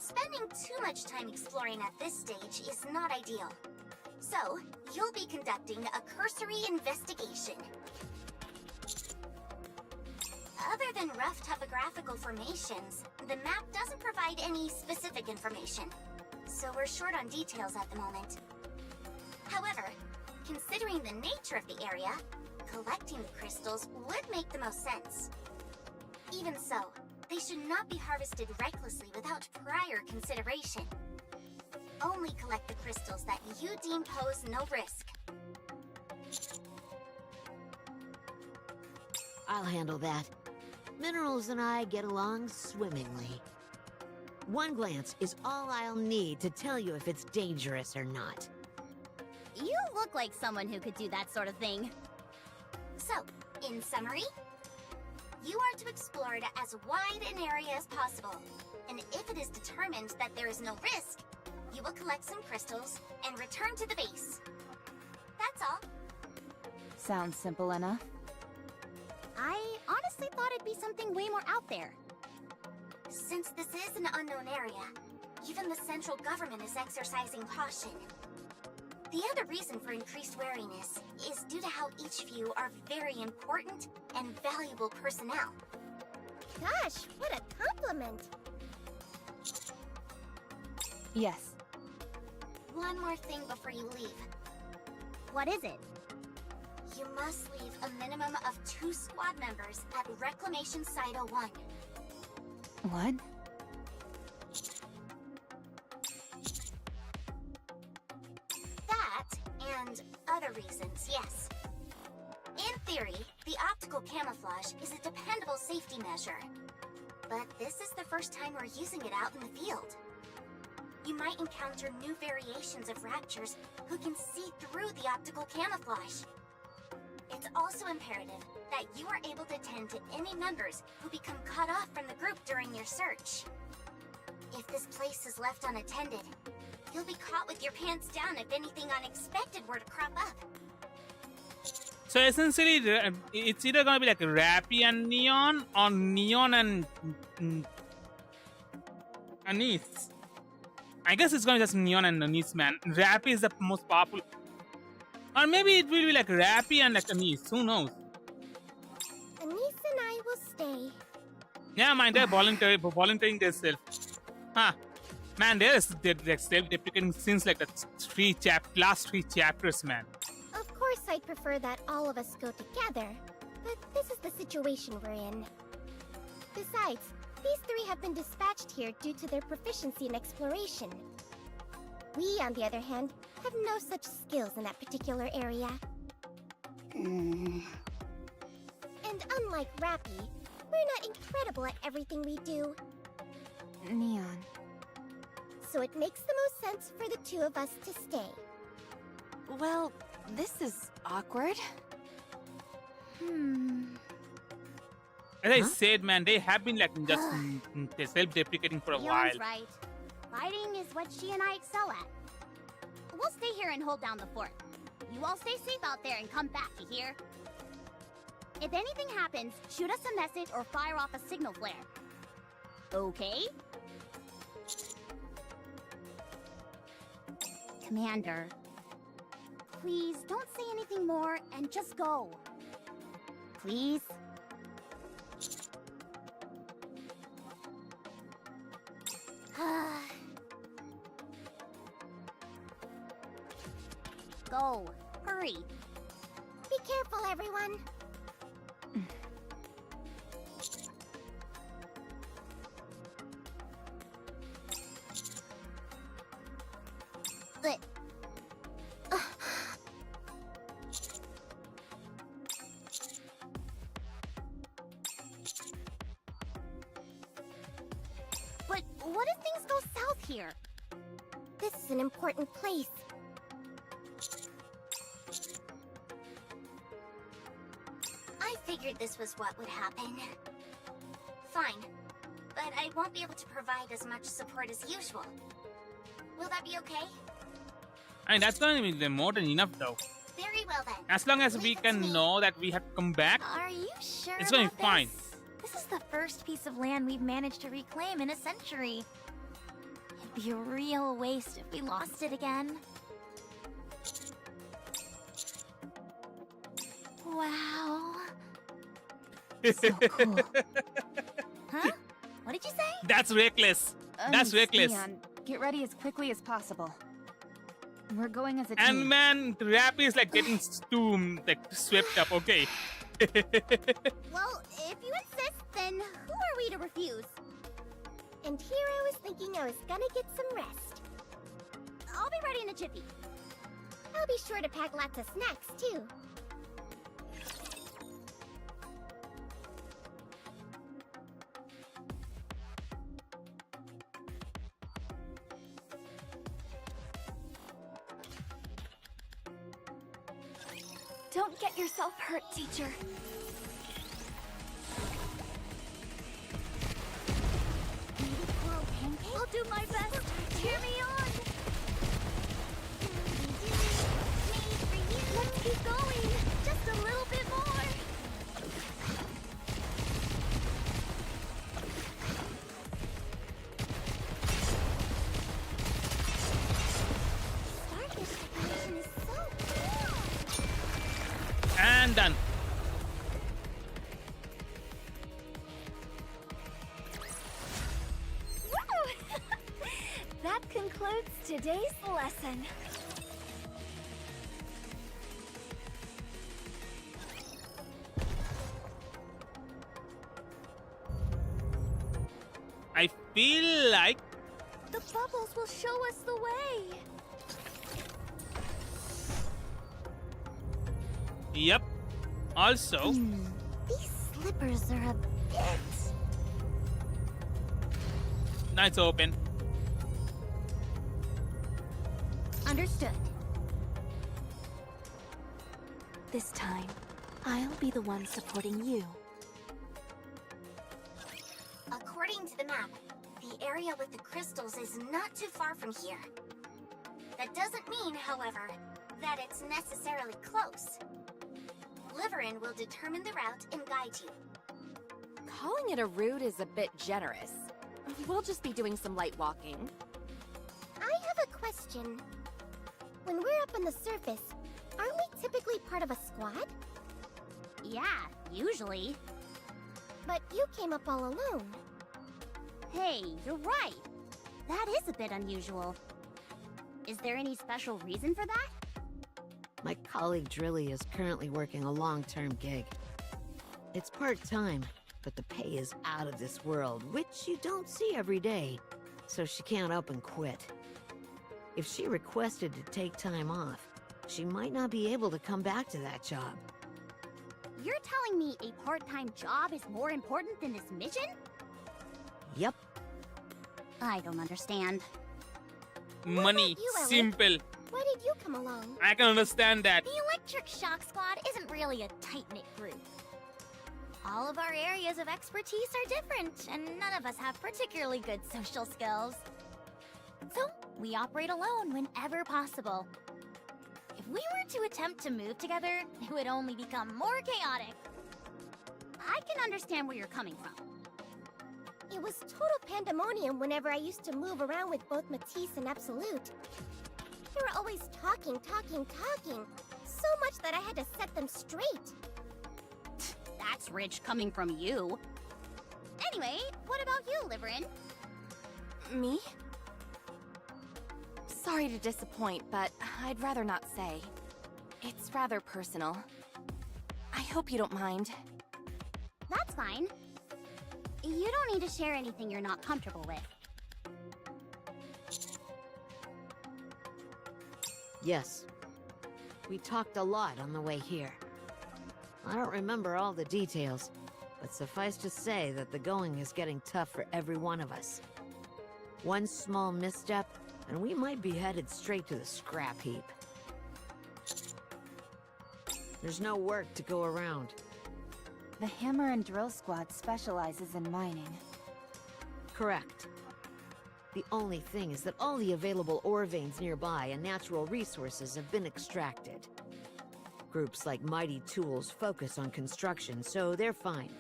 spending too much time exploring at this stage is not ideal. So, you'll be conducting a cursory investigation. Other than rough topographical formations, the map doesn't provide any specific information, so we're short on details at the moment. However, considering the nature of the area, collecting the crystals would make the most sense. Even so, they should not be harvested recklessly without prior consideration. Only collect the crystals that you deem pose no risk. I'll handle that. Minerals and I get along swimmingly. One glance is all I'll need to tell you if it's dangerous or not. You look like someone who could do that sort of thing. So, in summary, you are to explore it as wide an area as possible. And if it is determined that there is no risk, you will collect some crystals and return to the base. That's all. Sounds simple enough. I honestly thought it'd be something way more out there. Since this is an unknown area, even the central government is exercising caution. The other reason for increased wariness is due to how each of you are very important and valuable personnel. Gosh, what a compliment. Yes. One more thing before you leave. What is it? You must leave a minimum of 2 squad members at Reclamation Site 01. What? That, and other reasons, yes. In theory, the optical camouflage is a dependable safety measure. But this is the first time we're using it out in the field. You might encounter new variations of raptures who can see through the optical camouflage. It's also imperative that you are able to tend to any members who become cut off from the group during your search. If this place is left unattended, you'll be caught with your pants down if anything unexpected were to crop up. So essentially, it's either gonna be like Rappy and Neon, or Neon and Anise. I guess it's gonna be just Neon and Anise, man. Rappy is the most powerful. Or maybe it will be like Rappy and like Anise. Who knows? Anise and I will stay. Yeah, man, they're volunteering themselves. Huh. Man, they're self-deprecating since like the last 3 chapters, man. Of course, I'd prefer that all of us go together, but this is the situation we're in. Besides, these 3 have been dispatched here due to their proficiency in exploration. We, on the other hand, have no such skills in that particular area. And unlike Rappy, we're not incredible at everything we do. Neon. So it makes the most sense for the 2 of us to stay. Well, this is awkward. As I said, man, they have been like just self-deprecating for a while. Leon's right. Fighting is what she and I excel at. We'll stay here and hold down the fort. You all stay safe out there and come back, you hear? If anything happens, shoot us a message or fire off a signal flare. Okay? Commander, please don't say anything more and just go. Please? Go. Hurry. Be careful, everyone. But what if things go south here? This is an important place. I figured this was what would happen. Fine. But I won't be able to provide as much support as usual. Will that be okay? I mean, that's gonna be more than enough, though. Very well then. As long as we Leave it to can me. know that we have to come back, Are you sure it's gonna be about fine. This is the first piece of land we've managed to reclaim in a century. It'd be a real waste if we lost it again. Wow. So cool. Huh? What did you say? That's reckless. That's reckless. Neon, get ready as quickly as possible. We're going as a And team. man, Rappy is like getting swept up. Okay. Well, if you insist, then who are we to refuse? And here I was thinking I was gonna get some rest. I'll be ready in a jiffy. I'll be sure to pack lots of snacks, too. Don't get yourself hurt, teacher. I'll do my best. Cheer me on. Let's keep going. Just a little bit more. and done. That concludes today's lesson. I feel like The bubbles will show us the way. yep. Also, These slippers are a bit... now it's open. Understood. This time, I'll be the one supporting you. According to the map, the area with the crystals is not too far from here. That doesn't mean, however, that it's necessarily close. Liverin will determine the route and guide you. Calling it a route is a bit generous. We'll just be doing some light walking. I have a question. When we're up on the surface, aren't we typically part of a squad? Yeah, usually. But you came up all alone. Hey, you're right. That is a bit unusual. Is there any special reason for that? My colleague Drilly is currently working a long-term gig. It's part-time, but the pay is out of this world, which you don't see every day, so she can't up and quit. If she requested to take time off, she might not be able to come back to that job. You're telling me a part-time job is more important than this mission? Yep. I don't understand. Money. you, Ellen? Simple. Why did you come along? I can understand that. The Electric Shock Squad isn't really a tight-knit group. All of our areas of expertise are different, and none of us have particularly good social skills. So, we operate alone whenever possible. If we were to attempt to move together, it would only become more chaotic. I can understand where you're coming from. It was total pandemonium whenever I used to move around with both Matisse and Absolute. They were always talking. So much that I had to set them straight. That's rich coming from you. Anyway, what about you, Liverin? Me? Sorry to disappoint, but I'd rather not say. It's rather personal. I hope you don't mind. That's fine. You don't need to share anything you're not comfortable with. Yes. We talked a lot on the way here. I don't remember all the details, but suffice to say that the going is getting tough for every one of us. One small misstep, and we might be headed straight to the scrap heap. There's no work to go around. The Hammer and Drill Squad specializes in mining. Correct. The only thing is that all the available ore veins nearby and natural resources have been extracted. Groups like Mighty Tools focus on construction, so they're fine.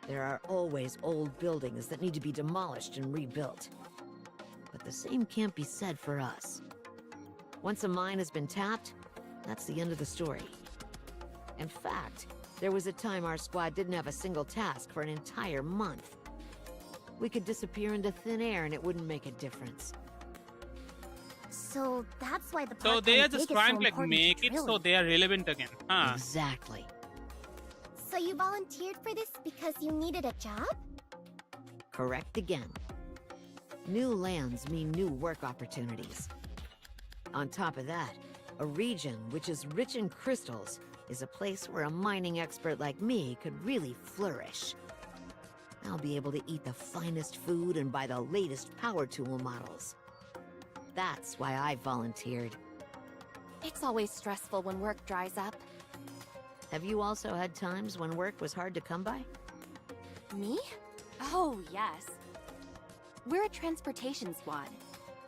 There are always old buildings that need to be demolished and rebuilt. But the same can't be said for us. Once a mine has been tapped, that's the end of the story. In fact, there was a time our squad didn't have a single task for an entire month. We could disappear into thin air and it wouldn't make a difference. So that's why the So they are part-time just gig is trying so to like important make it so Drilly. they are relevant again. Huh? Exactly. So you volunteered for this because you needed a job? Correct again. New lands mean new work opportunities. On top of that, a region which is rich in crystals is a place where a mining expert like me could really flourish. I'll be able to eat the finest food and buy the latest power tool models. That's why I volunteered. It's always stressful when work dries up. Have you also had times when work was hard to come by? Me? Oh, yes. We're a transportation squad,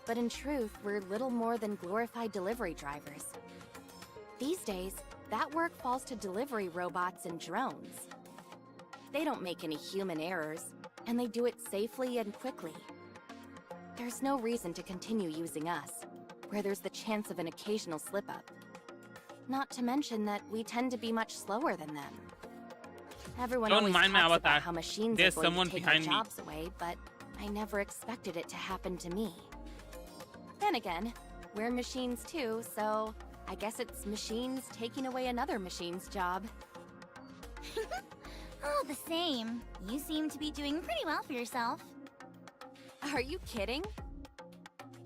but in truth, we're little more than glorified delivery drivers. These days, that work falls to delivery robots and drones. They don't make any human errors, and they do it safely and quickly. There's no reason to continue using us, where there's the chance of an occasional slip-up. Not to mention that we tend to be much slower than them. Everyone Don't always mind my talks avatar. about how machines There's are going someone to take our behind me. jobs away, but I never expected it to happen to me. Then again, we're machines too, so I guess it's machines taking away another machine's job. Oh, the same. You seem to be doing pretty well for yourself. Are you kidding?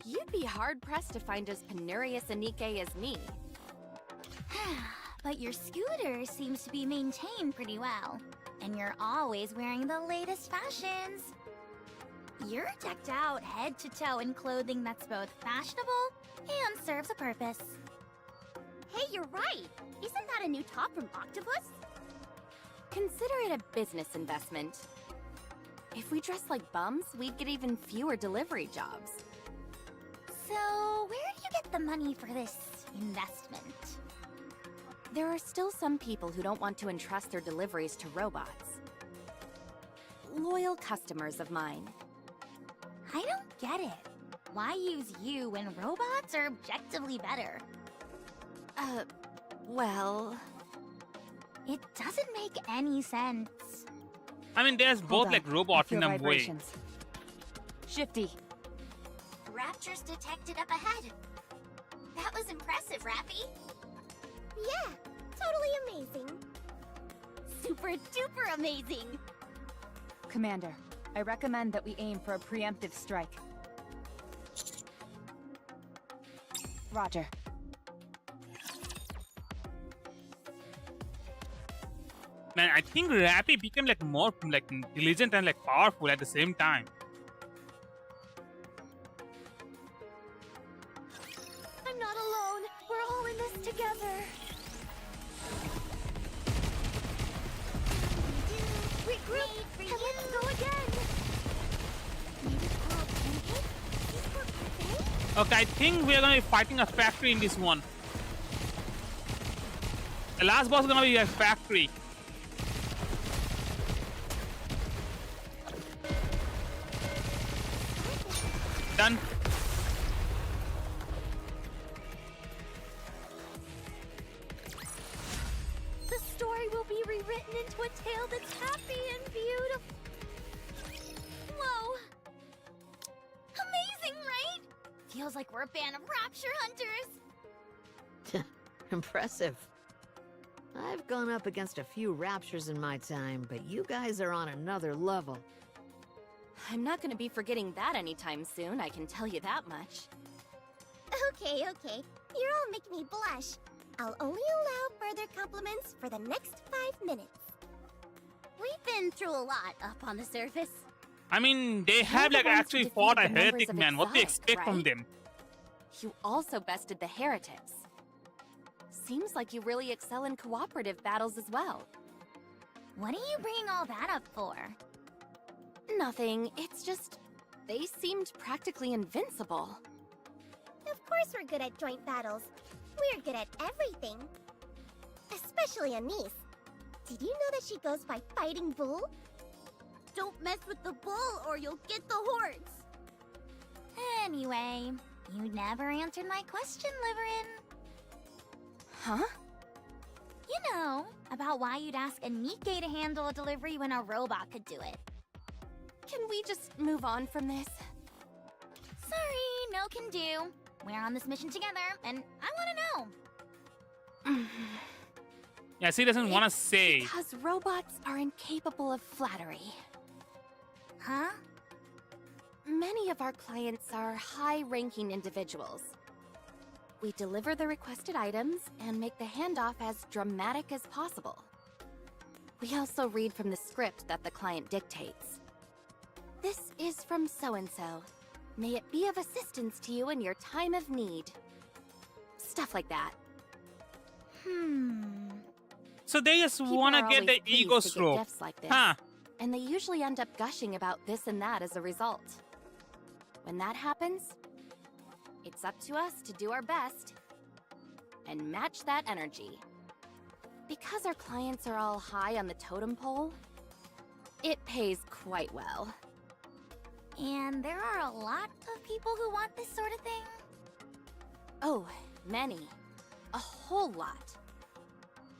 You'd be hard-pressed to find as penurious a NIKKE as me. But your scooter seems to be maintained pretty well. And you're always wearing the latest fashions. You're decked out head to toe in clothing that's both fashionable and serves a purpose. Hey, you're right! Isn't that a new top from Octopus? Consider it a business investment. If we dress like bums, we'd get even fewer delivery jobs. So, where do you get the money for this investment? There are still some people who don't want to entrust their deliveries to robots. Loyal customers of mine. I don't get it. Why use you when robots are objectively better? Well... It doesn't make any sense. I mean, there's both on. like robots I in feel a way. vibrations. Shifty. Raptures detected up ahead. That was impressive, Rappy. Yeah, totally amazing. Super duper amazing. Commander, I recommend that we aim for a preemptive strike. Roger. Man, I think Rappy became like more like diligent and like powerful at the same time. I'm not alone. We're all in this together. Regroup and let's go again. Okay, I think we're gonna be fighting a factory in this one. The last boss is gonna be a factory. Done. The story will be rewritten into a tale that's happy and beautiful. Whoa. Amazing, right? Feels like we're a band of rapture hunters. Impressive. I've gone up against a few raptures in my time, but you guys are on another level. I'm not gonna be forgetting that anytime soon, I can tell you that much. Okay. You're all making me blush. I'll only allow further compliments for the next 5 minutes. We've been through a lot up on the surface. I mean, they have the like ones who actually defeated fought a the members heretic, of man. What do you Exotic, expect from right? them? You also bested the heretics. Seems like you really excel in cooperative battles as well. What are you bringing all that up for? Nothing, it's just... they seemed practically invincible. Of course we're good at joint battles. We're good at everything. Especially Anise. Did you know that she goes by Fighting Bull? Don't mess with the bull or you'll get the hordes. Anyway, you never answered my question, Liverin. Huh? You know, about why you'd ask a NIKKE to handle a delivery when a robot could do it. Can we just move on from this? Sorry, no can do. We're on this mission together, and I want to know. Yeah, she doesn't want to say. Because robots are incapable of flattery. Huh? Many of our clients are high-ranking individuals. We deliver the requested items and make the handoff as dramatic as possible. We also read from the script that the client dictates. This is from so-and-so. May it be of assistance to you in your time of need. Stuff like that. So they just People want to are get the always pleased ego to get stroke. gifts like this, Huh. and they usually end up gushing about this and that as a result. When that happens, it's up to us to do our best and match that energy. Because our clients are all high on the totem pole, it pays quite well. And there are a lot of people who want this sort of thing? Oh, many. A whole lot.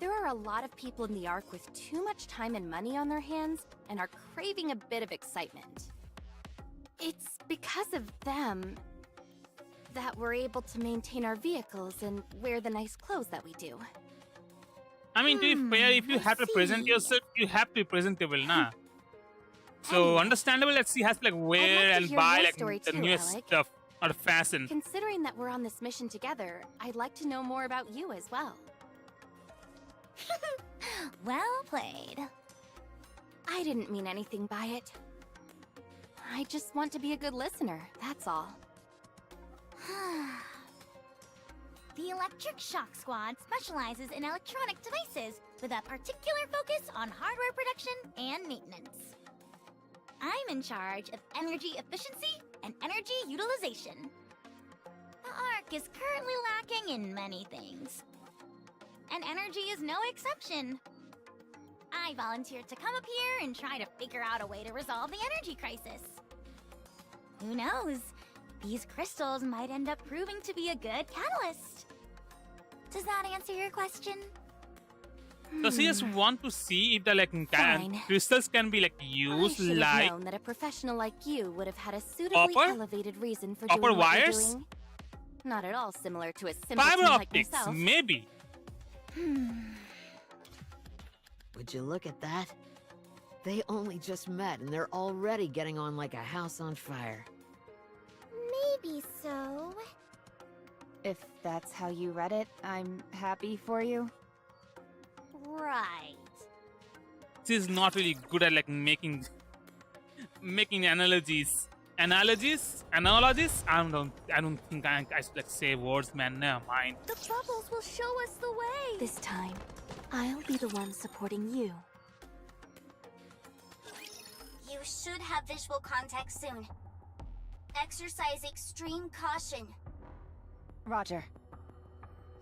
There are a lot of people in the Ark with too much time and money on their hands and are craving a bit of excitement. It's because of them that we're able to maintain our vehicles and wear the nice clothes that we do. I mean, to be fair, if you have to present yourself, you have to be presentable, nah. So Anyway, understandable that she has to like I'd wear love to and hear buy your like story the too, newest Alec. stuff out of fashion. Considering that we're on this mission together, I'd like to know more about you as well. Well played. I didn't mean anything by it. I just want to be a good listener, that's all. The Electric Shock Squad specializes in electronic devices with a particular focus on hardware production and maintenance. I'm in charge of energy efficiency and energy utilization. The Ark is currently lacking in many things, and energy is no exception. I volunteered to come up here and try to figure out a way to resolve the energy crisis. Who knows? These crystals might end up proving to be a good catalyst. Does that answer your question? So she just want to see if the like Fine. crystals can be like I used should have like known that a professional like you would have had a suitably Copper? elevated reason for Copper doing what you're wires? doing. Not at all similar to a simpleton fiber like optics, myself. maybe. Would you look at that? They only just met and they're already getting on like a house on fire. Maybe so. If that's how you read it, I'm happy for you. Right. She's not really good at like making analogies. Analogies? I don't think I should like say words, man. Never mind. The bubbles will show us the way. This time, I'll be the one supporting you. You should have visual contact soon. Exercise extreme caution. Roger.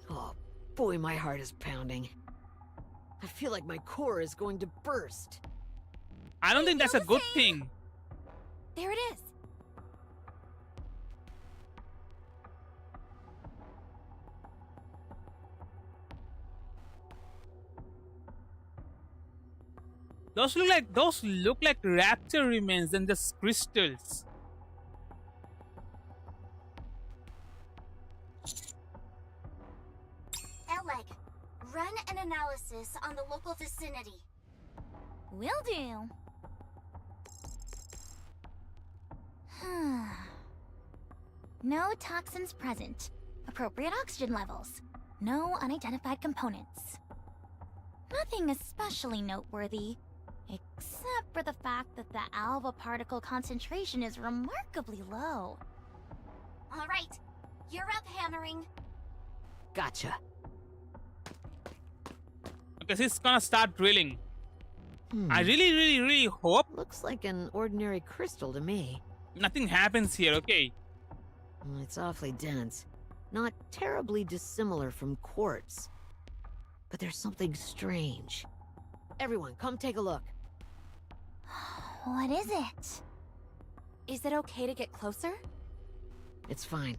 Oh, boy, my heart is pounding. I feel like my core is going to burst. I don't think that's a good thing. There it is. Those look like rapture remains than just crystals. Eleg, run an analysis on the local vicinity. Will do. No toxins present. Appropriate oxygen levels. No unidentified components. Nothing especially noteworthy, except for the fact that the alpha particle concentration is remarkably low. All right, you're up, hammering. Gotcha. Okay, she's gonna start drilling. I really hope Looks like an ordinary crystal to me. nothing happens here, okay? It's awfully dense. Not terribly dissimilar from quartz. But there's something strange. Everyone, come take a look. What is it? Is it okay to get closer? It's fine.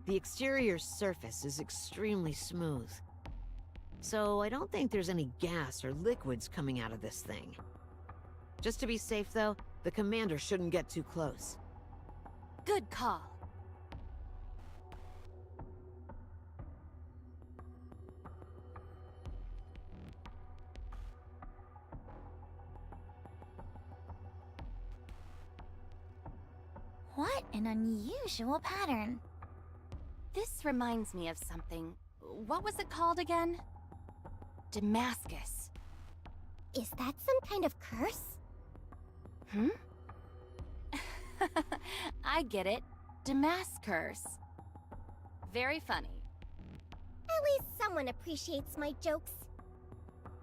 The exterior surface is extremely smooth. So I don't think there's any gas or liquids coming out of this thing. Just to be safe though, the commander shouldn't get too close. Good call. What an unusual pattern. This reminds me of something. What was it called again? Damascus. Is that some kind of curse? Hmm? I get it. Damascus. Very funny. At least someone appreciates my jokes.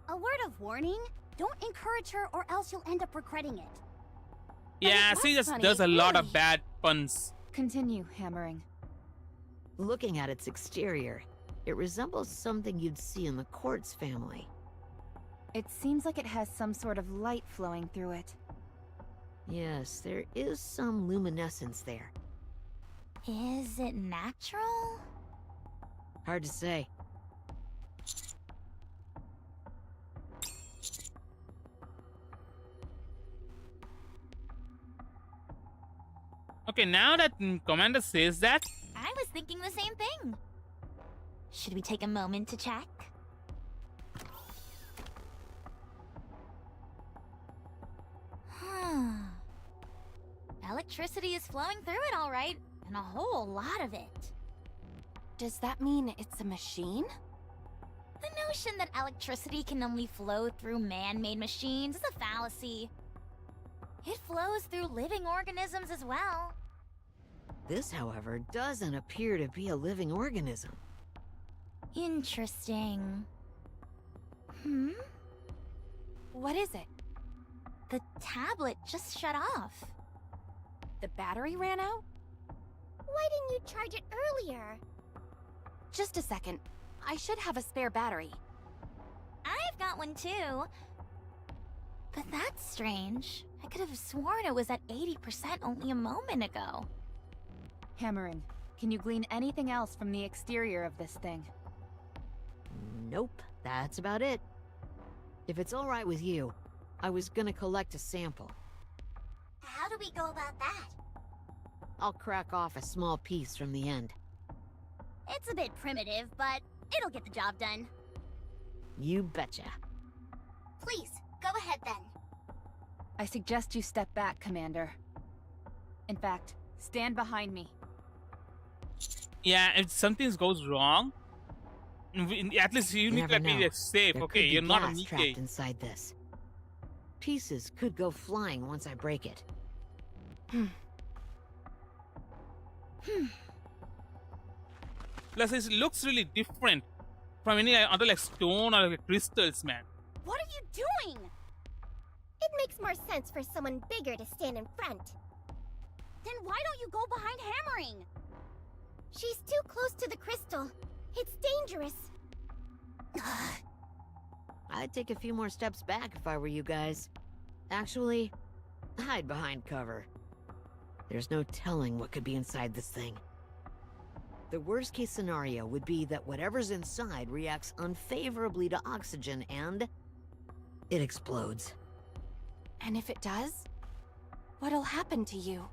A word of warning, don't encourage her or else you'll end up regretting it. Yeah, it she was just funny, does a lot of really. bad puns. Continue hammering. Looking at its exterior, it resembles something you'd see in the quartz family. It seems like it has some sort of light flowing through it. Yes, there is some luminescence there. Is it natural? Hard to say. Okay, now that Commander says that, I was thinking the same thing. Should we take a moment to check? Electricity is flowing through it all right, and a whole lot of it. Does that mean it's a machine? The notion that electricity can only flow through man-made machines is a fallacy. It flows through living organisms as well. This, however, doesn't appear to be a living organism. Interesting. What is it? The tablet just shut off. The battery ran out? Why didn't you charge it earlier? Just a second. I should have a spare battery. I've got one too. But that's strange. I could have sworn it was at 80% only a moment ago. Hammerin, can you glean anything else from the exterior of this thing? Nope, that's about it. If it's all right with you, I was gonna collect a sample. How do we go about that? I'll crack off a small piece from the end. It's a bit primitive, but it'll get the job done. You betcha. Please, go ahead then. I suggest you step back, Commander. In fact, stand behind me. yeah, if something goes wrong, at least you need to never be know. safe. There Okay, could be you're not a gas Nikke. trapped inside this. Pieces could go flying once I break it. Plus, it looks really different from any other like stone or like crystals, man. What are you doing? It makes more sense for someone bigger to stand in front. Then why don't you go behind hammering? She's too close to the crystal. It's dangerous. I'd take a few more steps back if I were you guys. Actually, hide behind cover. There's no telling what could be inside this thing. The worst case scenario would be that whatever's inside reacts unfavorably to oxygen and it explodes. And if it does, what'll happen to you?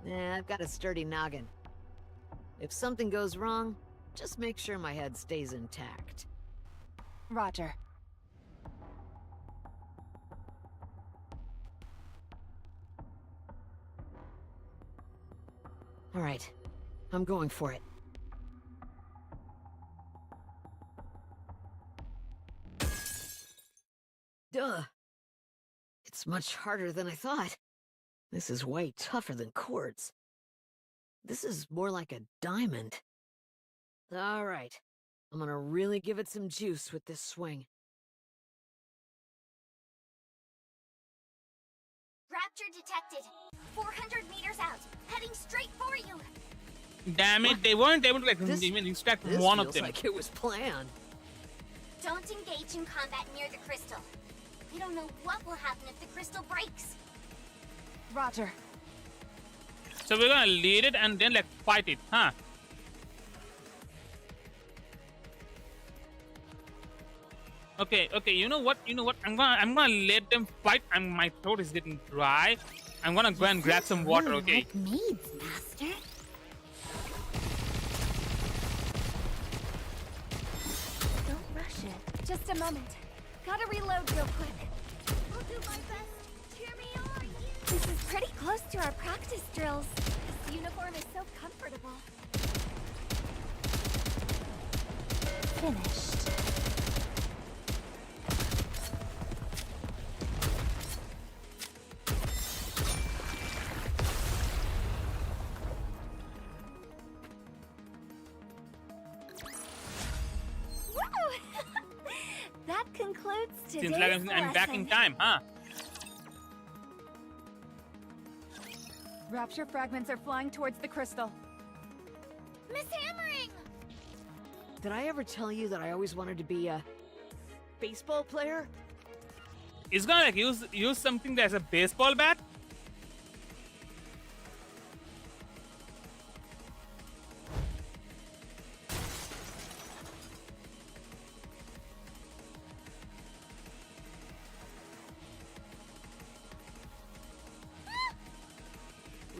I've got a sturdy noggin. If something goes wrong, just make sure my head stays intact. Roger. All right, I'm going for it. Duh. It's much harder than I thought. This is way tougher than quartz. This is more like a diamond. All right, I'm gonna really give it some juice with this swing. Rapture detected. 400 meters out. Heading straight for you. Damn it, they weren't able to like even extract This one of feels them. like it was planned. Don't engage in combat near the crystal. We don't know what will happen if the crystal breaks. Roger. So we're gonna lead it and then like fight it, huh? Okay, you know what? I'm gonna let them fight, and my throat is getting dry. I'm gonna go and grab some water, okay? Needs, Master. Don't rush it. Just a moment. Gotta reload real quick. I'll do my best. Cheer me on. This is pretty close to our practice drills. This uniform is so comfortable. Finished. That concludes today's Seems like I'm back in time, huh? Rapture fragments are flying towards the crystal. Miss Hammering! Did I ever tell you that I always wanted to be a baseball player? It's gonna like use something that's a baseball bat.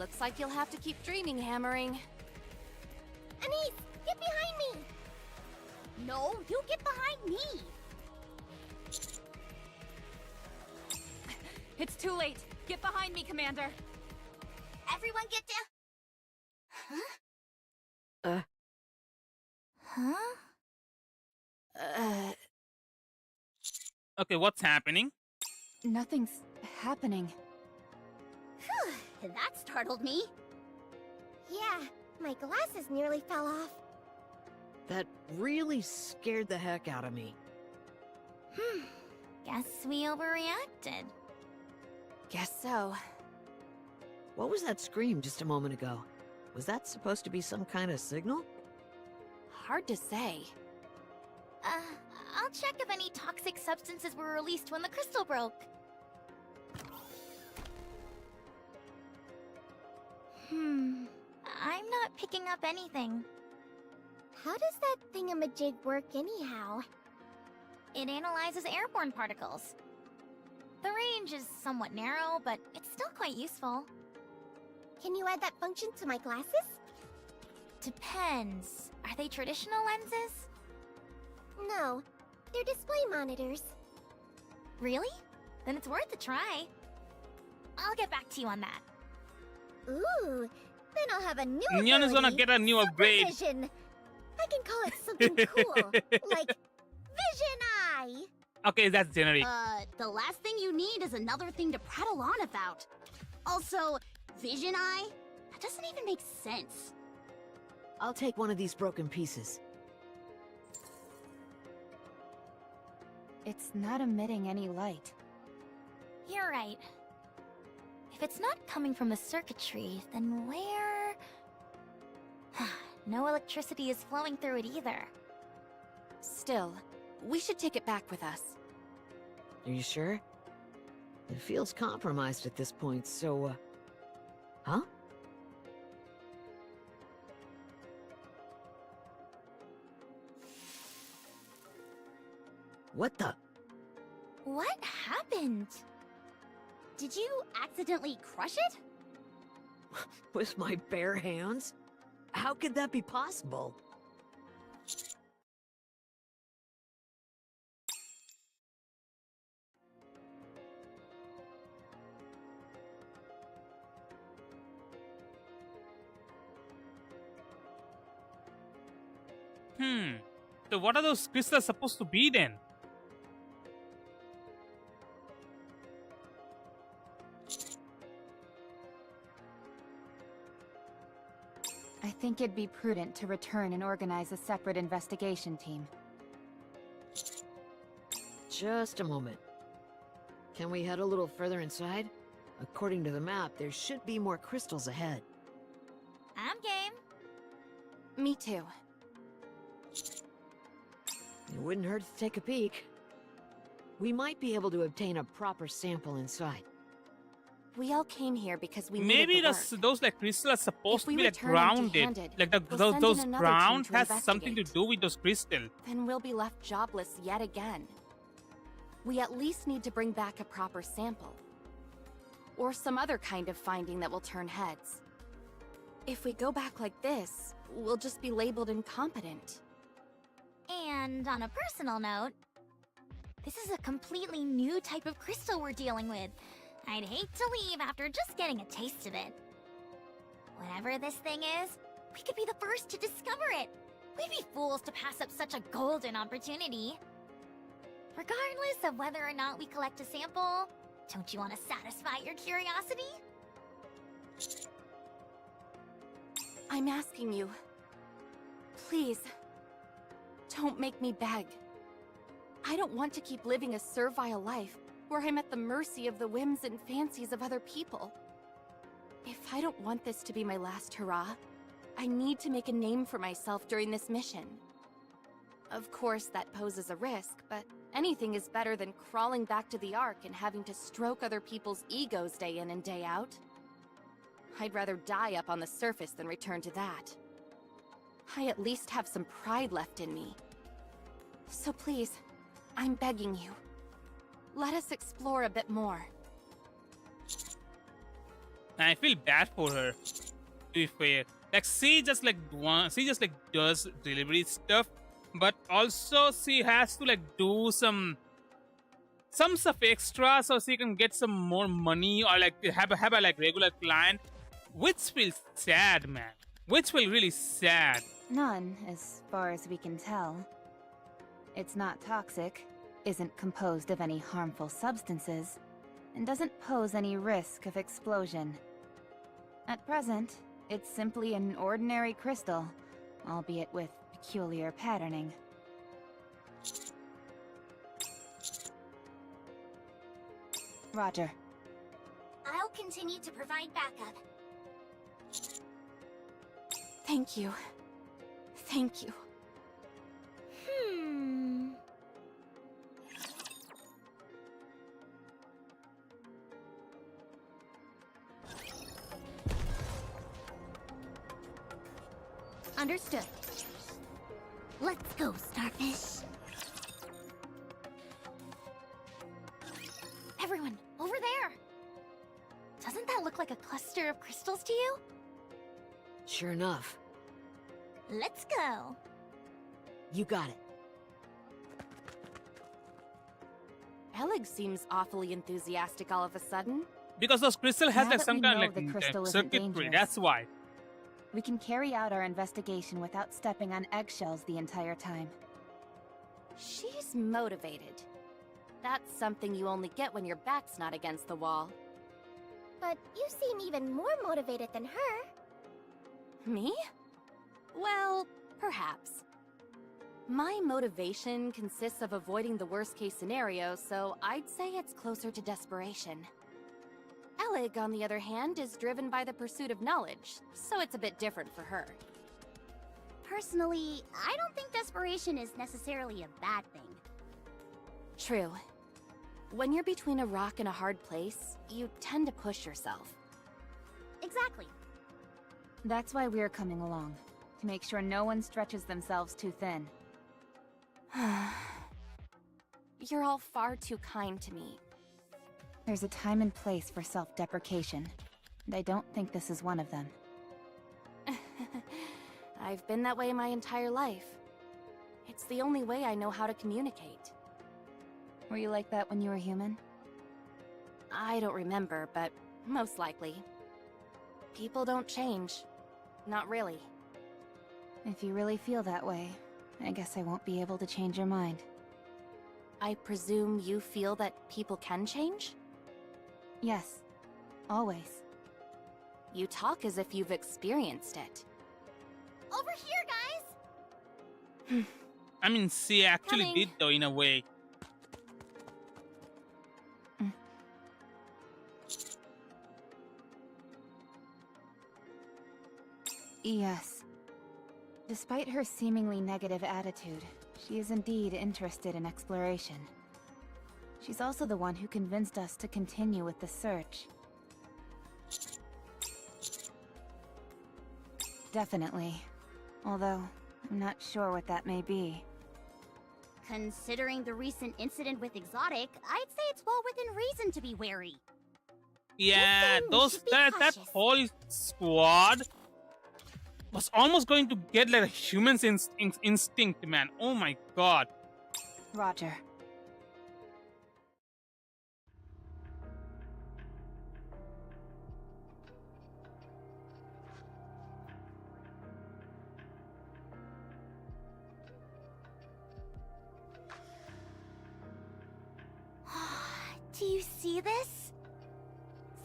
Looks like you'll have to keep dreaming, hammering. Anise, get behind me! No, you get behind me! It's too late. Get behind me, Commander. Everyone get down. Uh. Huh? Okay, what's happening? Nothing's happening. Phew, that startled me. Yeah, my glasses nearly fell off. That really scared the heck out of me. Guess we overreacted. Guess so. What was that scream just a moment ago? Was that supposed to be some kind of signal? Hard to say. I'll check if any toxic substances were released when the crystal broke. I'm not picking up anything. How does that thingamajig work anyhow? It analyzes airborne particles. The range is somewhat narrow, but it's still quite useful. Can you add that function to my glasses? Depends. Are they traditional lenses? No, they're display monitors. Really? Then it's worth a try. I'll get back to you on that. Ooh, then I'll have a new Neon is gonna ability, get a new upgrade. Supervision. I can call it something cool, like Vision Eye. Okay, that's generic. The last thing you need is another thing to prattle on about. Also, Vision Eye? That doesn't even make sense. I'll take one of these broken pieces. It's not emitting any light. You're right. If it's not coming from the circuitry, then where... No electricity is flowing through it either. Still, we should take it back with us. Are you sure? It feels compromised at this point, so, Huh? What the? What happened? Did you accidentally crush it? With my bare hands? How could that be possible? So what are those crystals supposed to be then? I think it'd be prudent to return and organize a separate investigation team. Just a moment. Can we head a little further inside? According to the map, there should be more crystals ahead. I'm game. Me too. It wouldn't hurt to take a peek. We might be able to obtain a proper sample inside. We all came here because we Maybe needed the work. those like crystals are supposed If we to be like return grounded. empty-handed, Like we'll those send those in another ground team to has something to investigate. do with those crystals. Then we'll be left jobless yet again. We at least need to bring back a proper sample. Or some other kind of finding that will turn heads. If we go back like this, we'll just be labeled incompetent. And on a personal note, this is a completely new type of crystal we're dealing with. I'd hate to leave after just getting a taste of it. Whatever this thing is, we could be the first to discover it. We'd be fools to pass up such a golden opportunity. Regardless of whether or not we collect a sample, don't you want to satisfy your curiosity? I'm asking you. Please. Don't make me beg. I don't want to keep living a servile life where I'm at the mercy of the whims and fancies of other people. If I don't want this to be my last hurrah, I need to make a name for myself during this mission. Of course, that poses a risk, but anything is better than crawling back to the Ark and having to stroke other people's egos day in and day out. I'd rather die up on the surface than return to that. I at least have some pride left in me. So please, I'm begging you. Let us explore a bit more. And I feel bad for her. To be fair, like she just like does delivery stuff, but also she has to like do some stuff extra so she can get some more money or like have a like regular client, which feels sad, man. Which feels really sad. None, as far as we can tell. It's not toxic, isn't composed of any harmful substances, and doesn't pose any risk of explosion. At present, it's simply an ordinary crystal, albeit with peculiar patterning. Roger. I'll continue to provide backup. Thank you. Thank you. Understood. Let's go, Starfish. Everyone, over there! Doesn't that look like a cluster of crystals to you? Sure enough. Let's go. You got it. Elig seems awfully enthusiastic all of a sudden. Because those crystal has Now like that some we kind know of the like crystal isn't circuitry. dangerous. That's why. We can carry out our investigation without stepping on eggshells the entire time. She's motivated. That's something you only get when your back's not against the wall. But you seem even more motivated than her. Me? Well, perhaps. My motivation consists of avoiding the worst-case scenario, so I'd say it's closer to desperation. Elig, on the other hand, is driven by the pursuit of knowledge, so it's a bit different for her. Personally, I don't think desperation is necessarily a bad thing. True. When you're between a rock and a hard place, you tend to push yourself. Exactly. That's why we're coming along, to make sure no one stretches themselves too thin. You're all far too kind to me. There's a time and place for self-deprecation, and I don't think this is one of them. I've been that way my entire life. It's the only way I know how to communicate. Were you like that when you were human? I don't remember, but most likely. People don't change. Not really. If you really feel that way, I guess I won't be able to change your mind. I presume you feel that people can change? Yes. Always. You talk as if you've experienced it. Over here, guys! I mean, she actually Coming. did though, in a way. Yes. Despite her seemingly negative attitude, she is indeed interested in exploration. She's also the one who convinced us to continue with the search. Definitely. Although, I'm not sure what that may be. Considering the recent incident with Exotic, I'd say it's well within reason to be wary. Yeah, saying we those should be that cautious. whole squad was almost going to get like a human's instinct, man. Oh my god. Roger. Do you see this?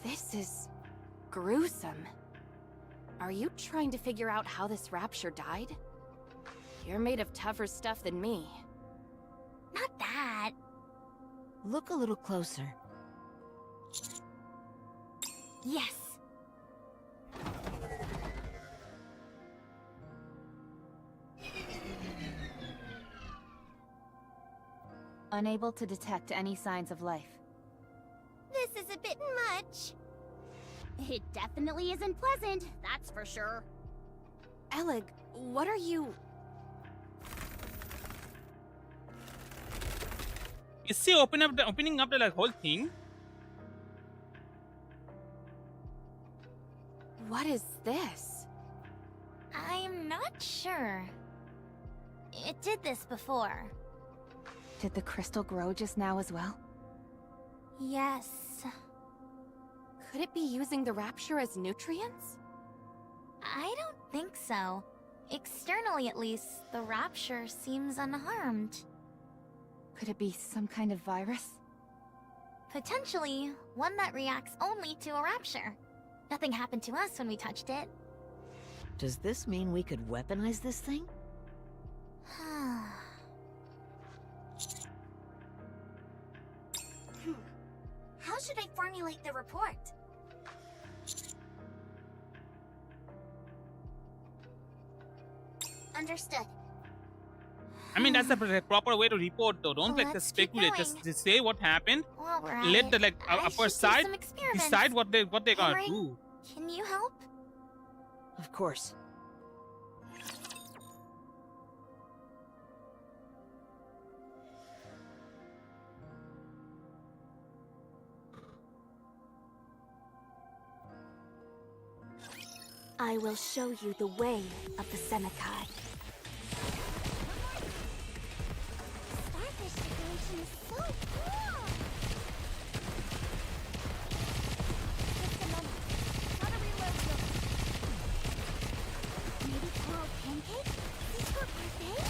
This is gruesome. Are you trying to figure out how this rapture died? You're made of tougher stuff than me. Not that. Look a little closer. Yes. Unable to detect any signs of life. This is a bit much. It definitely isn't pleasant, that's for sure. Elig, what are you... Is she opening up the like whole thing? What is this? I'm not sure. It did this before. Did the crystal grow just now as well? Yes. Could it be using the Rapture as nutrients? I don't think so. Externally, at least, the Rapture seems unharmed. Could it be some kind of virus? Potentially, one that reacts only to a Rapture. Nothing happened to us when we touched it. Does this mean we could weaponize this thing? How should I formulate the report? Understood. I mean, that's the proper way to report, though. Don't like just Let's keep speculate. going. Just say what happened. While we're at Let the it, I upper should do side some experiments. decide what they gotta Henry? do. Can you help? Of course. I will show you the way of the Senekai. Starfish decoration is so cool! Just a moment. How to reload them? Maybe coral pancake? Is this for birthday?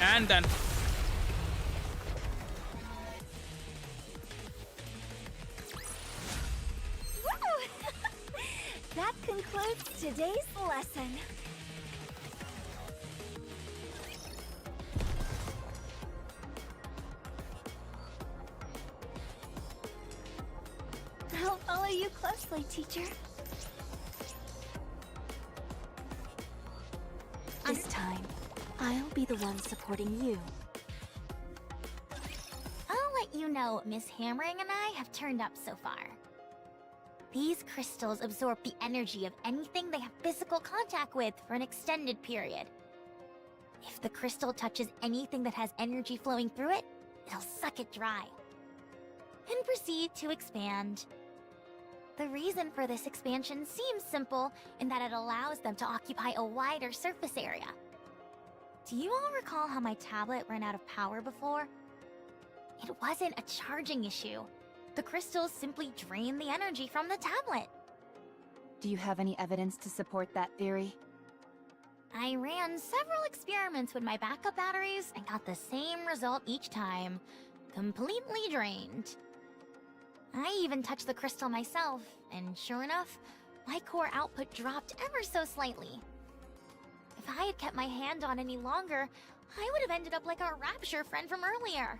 And done. That concludes today's lesson. I'll follow you closely, teacher. This time, I'll be the one supporting you. I'll let you know what Miss Hammering and I have turned up so far. These crystals absorb the energy of anything they have physical contact with for an extended period. If the crystal touches anything that has energy flowing through it, it'll suck it dry and proceed to expand. The reason for this expansion seems simple in that it allows them to occupy a wider surface area. Do you all recall how my tablet ran out of power before? It wasn't a charging issue. The crystals simply drain the energy from the tablet. Do you have any evidence to support that theory? I ran several experiments with my backup batteries and got the same result each time. Completely drained. I even touched the crystal myself, and sure enough, my core output dropped ever so slightly. If I had kept my hand on any longer, I would have ended up like our Rapture friend from earlier.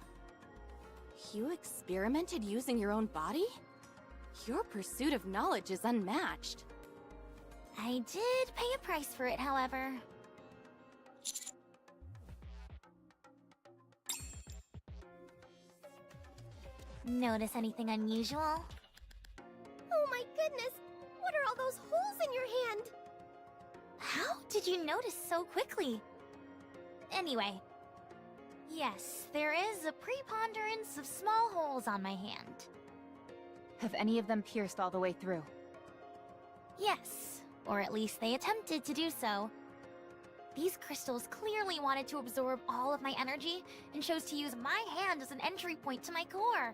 You experimented using your own body? Your pursuit of knowledge is unmatched. I did pay a price for it, however. Notice anything unusual? Oh my goodness! What are all those holes in your hand? How did you notice so quickly? Anyway, yes, there is a preponderance of small holes on my hand. Have any of them pierced all the way through? Yes, or at least they attempted to do so. These crystals clearly wanted to absorb all of my energy and chose to use my hand as an entry point to my core.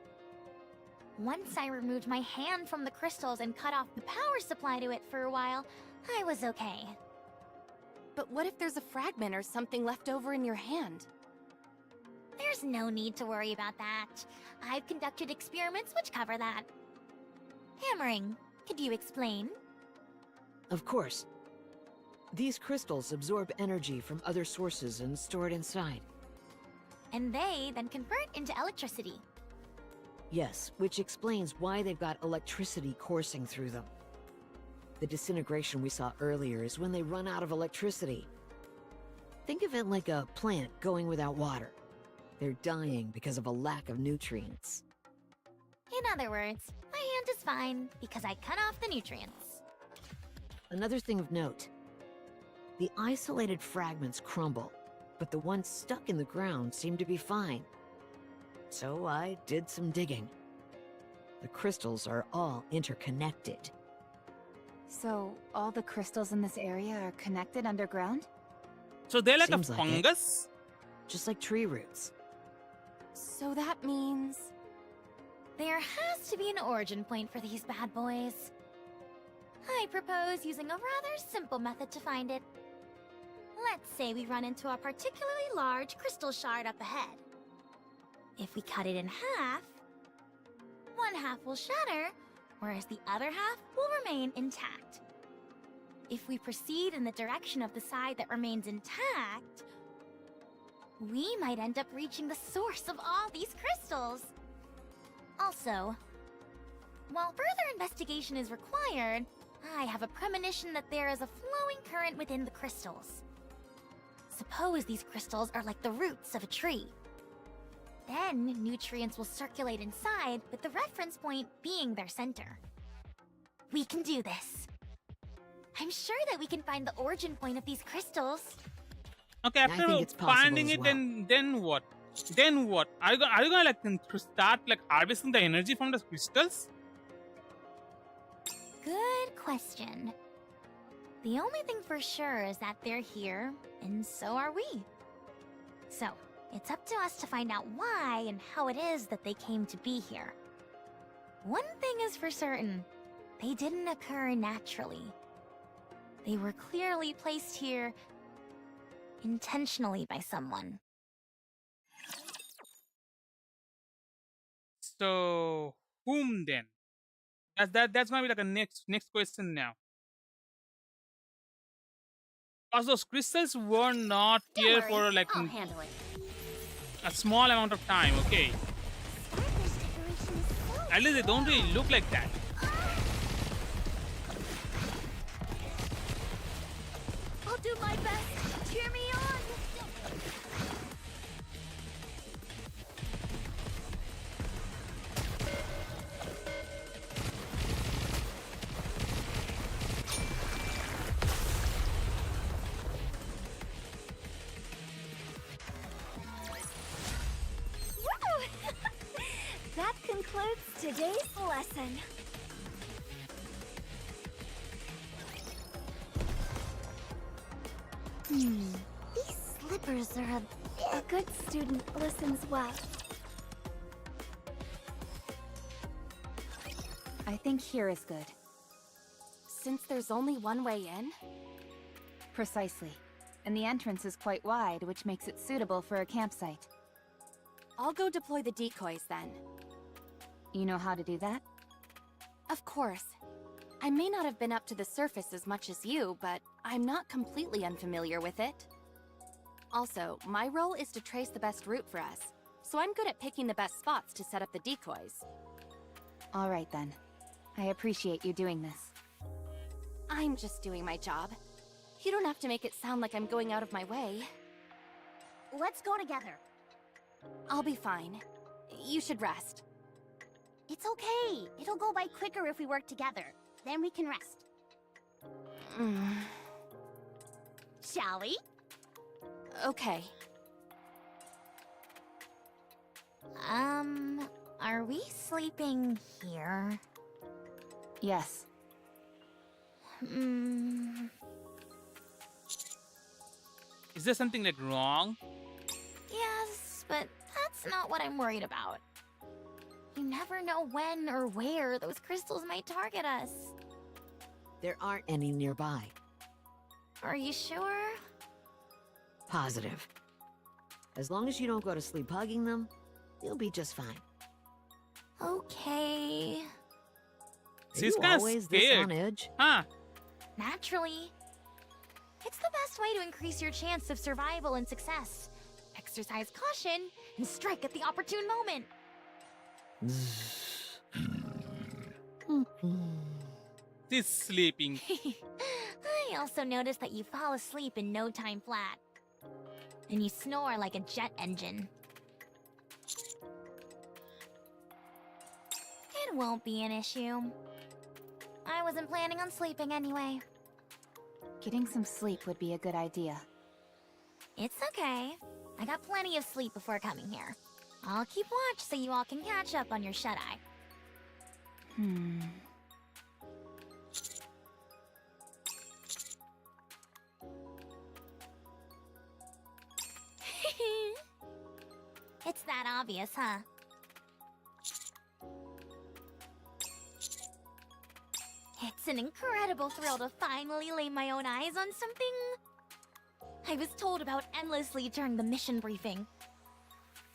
Once I removed my hand from the crystals and cut off the power supply to it for a while, I was okay. But what if there's a fragment or something left over in your hand? There's no need to worry about that. I've conducted experiments which cover that. Hammering, could you explain? Of course. These crystals absorb energy from other sources and store it inside. And they then convert into electricity. Yes, which explains why they've got electricity coursing through them. The disintegration we saw earlier is when they run out of electricity. Think of it like a plant going without water. They're dying because of a lack of nutrients. In other words, my hand is fine because I cut off the nutrients. Another thing of note. The isolated fragments crumble, but the ones stuck in the ground seemed to be fine. So I did some digging. The crystals are all interconnected. So, all the crystals in this area are connected underground? So they're like Seems a like it. fungus? Just like tree roots. So that means... There has to be an origin point for these bad boys. I propose using a rather simple method to find it. Let's say we run into a particularly large crystal shard up ahead. If we cut it in half, one half will shatter, whereas the other half will remain intact. If we proceed in the direction of the side that remains intact, we might end up reaching the source of all these crystals. Also, while further investigation is required, I have a premonition that there is a flowing current within the crystals. Suppose these crystals are like the roots of a tree. Then, nutrients will circulate inside, with the reference point being their center. We can do this. I'm sure that we can find the origin point of these crystals. Okay, I after think it's possible finding as it, well. then what? Then what? Are you gonna like start like harvesting the energy from the crystals? Good question. The only thing for sure is that they're here, and so are we. So, it's up to us to find out why and how it is that they came to be here. One thing is for certain, they didn't occur naturally. They were clearly placed here intentionally by someone. So whom then? That's gonna be like a next question now. Because those crystals were not Don't here worry, for like I'll handle it. a small amount of time, okay? Sparkler's decoration is so At least they don't really look like that. I'll do my best. Cheer me on. Woo! That concludes today's lesson. These slippers are a good student listens well. I think here is good. Since there's only one way in? Precisely. And the entrance is quite wide, which makes it suitable for a campsite. I'll go deploy the decoys then. You know how to do that? Of course. I may not have been up to the surface as much as you, but I'm not completely unfamiliar with it. Also, my role is to trace the best route for us, so I'm good at picking the best spots to set up the decoys. All right then. I appreciate you doing this. I'm just doing my job. You don't have to make it sound like I'm going out of my way. Let's go together. I'll be fine. You should rest. It's okay. It'll go by quicker if we work together. Then we can rest. Shall we? Okay. Are we sleeping here? Yes. Is there something like wrong? Yes, but that's not what I'm worried about. You never know when or where those crystals might target us. There aren't any nearby. Are you sure? Positive. As long as you don't go to sleep hugging them, you'll be just fine. Okay. Are She's you kinda always this scared. on edge? Huh? Naturally. It's the best way to increase your chance of survival and success. Exercise caution and strike at the opportune moment. She's sleeping. I also noticed that you fall asleep in no time flat. And you snore like a jet engine. It won't be an issue. I wasn't planning on sleeping anyway. Getting some sleep would be a good idea. It's okay. I got plenty of sleep before coming here. I'll keep watch so you all can catch up on your shut-eye. It's that obvious, huh? It's an incredible thrill to finally lay my own eyes on something I was told about endlessly during the mission briefing.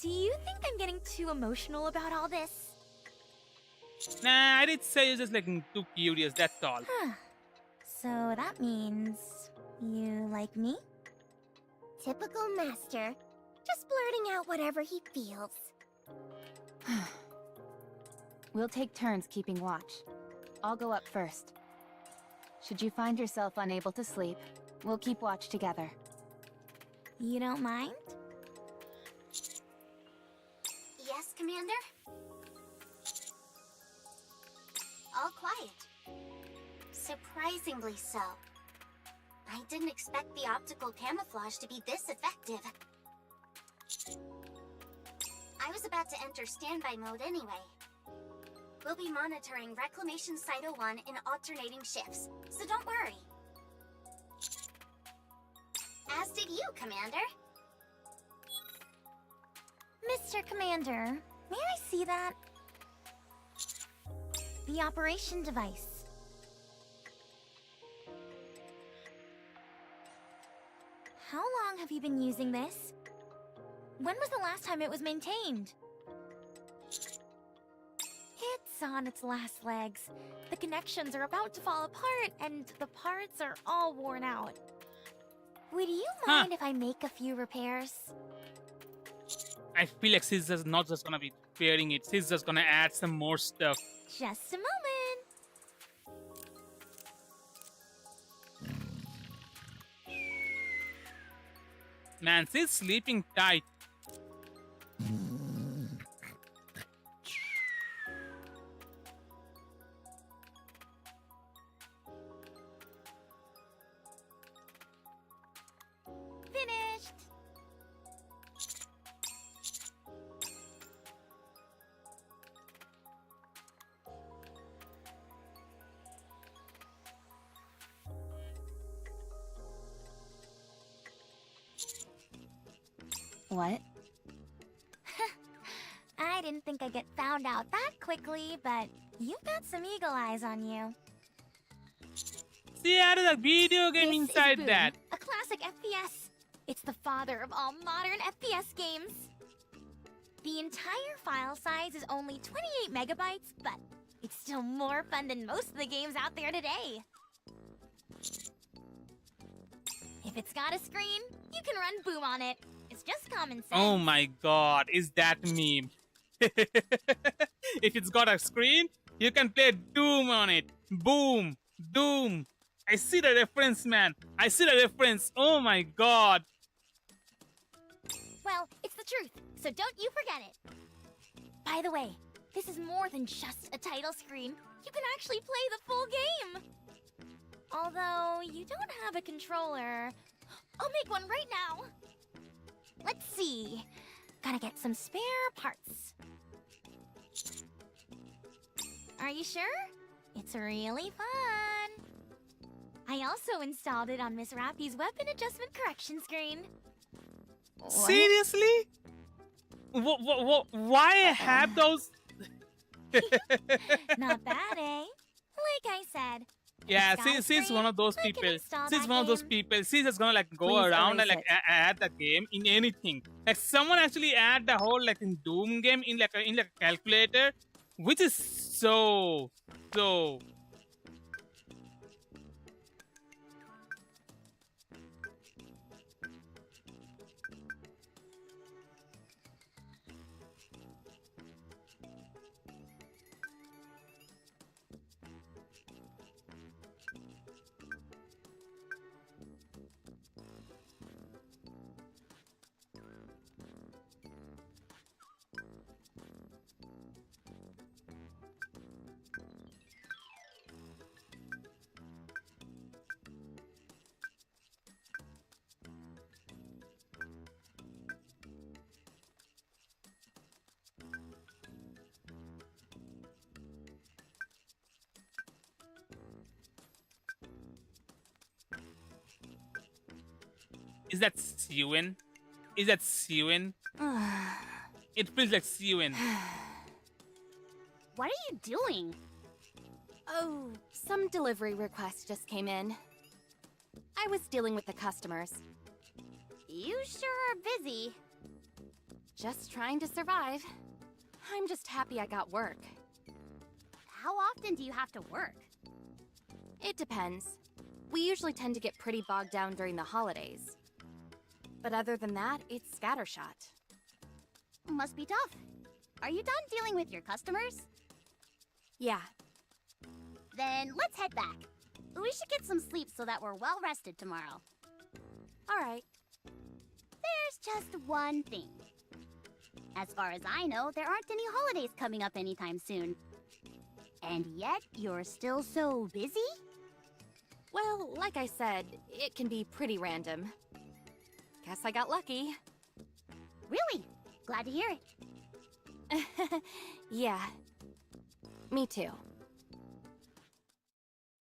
Do you think I'm getting too emotional about all this? Nah, I did say you're just like too curious, that's all. So that means you like me? Typical master. Just blurting out whatever he feels. We'll take turns keeping watch. I'll go up first. Should you find yourself unable to sleep, we'll keep watch together. You don't mind? Yes, Commander? All quiet. Surprisingly so. I didn't expect the optical camouflage to be this effective. I was about to enter standby mode anyway. We'll be monitoring Reclamation Site 01 in alternating shifts, so don't worry. As did you, Commander. Mr. Commander, may I see that? The operation device. How long have you been using this? When was the last time it was maintained? It's on its last legs. The connections are about to fall apart, and the parts are all worn out. Would you mind if I make a few repairs? I feel like she's just not just gonna be repairing it, she's just gonna add some more stuff. Just a moment. Man, she's sleeping tight. Finished. What? I didn't think I'd get found out that quickly, but you've got some eagle eyes on you. She added a video game This is inside Boom, that. a classic FPS. It's the father of all modern FPS games. The entire file size is only 28 megabytes, but it's still more fun than most of the games out there today. If it's got a screen, you can run Boom on it. It's just common sense. Oh my god, is that meme? If it's got a screen, you can play Doom on it. Boom, Doom. I see the reference, man. I see the reference. Oh my god. Well, it's the truth, so don't you forget it. By the way, this is more than just a title screen. You can actually play the full game. Although, you don't have a controller. I'll make one right now. Let's see. Gotta get some spare parts. Are you sure? It's really fun. I also installed it on Miss Rappy's weapon adjustment correction screen. What? Seriously? Why have those? Not bad, eh? Like I said. Yeah, It's got a she's screen, one of those I can people. install She's that one of those game. people. She's just gonna like go Please around and erase like it. add the game in anything. Like someone actually add the whole like in Doom game in like a calculator, which is so. Is that Cyan? Is that Cyan? It feels like Cyan. What are you doing? Oh, some delivery requests just came in. I was dealing with the customers. You sure are busy. Just trying to survive. I'm just happy I got work. How often do you have to work? It depends. We usually tend to get pretty bogged down during the holidays. But other than that, it's scattershot. Must be tough. Are you done dealing with your customers? Yeah. Then let's head back. We should get some sleep so that we're well rested tomorrow. All right. There's just one thing. As far as I know, there aren't any holidays coming up anytime soon. And yet, you're still so busy? Well, like I said, it can be pretty random. Guess I got lucky. Really? Glad to hear it. Yeah. Me too.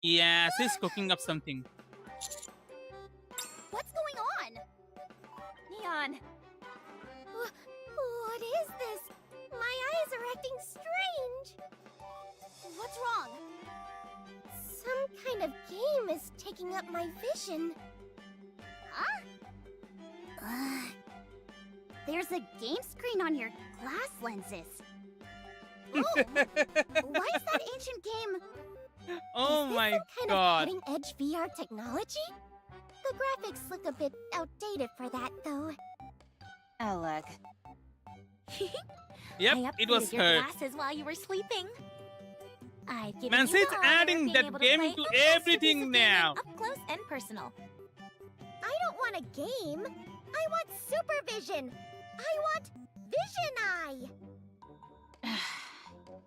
Yeah, she's cooking up something. What's going on? Neon. What is this? My eyes are acting strange. What's wrong? Some kind of game is taking up my vision. Huh? There's a game screen on your glass lenses. Oh, why is that ancient game? Oh Is this my some kind god. of cutting-edge VR technology? The graphics look a bit outdated for that, though. Oh, look. Yep, I it was upgraded your her. glasses while you were sleeping. I've given Man, you she's the honor adding of being that able to game play to a master everything piece of now. gaming up close and personal. I don't want a game. I want supervision. I want Vision Eye.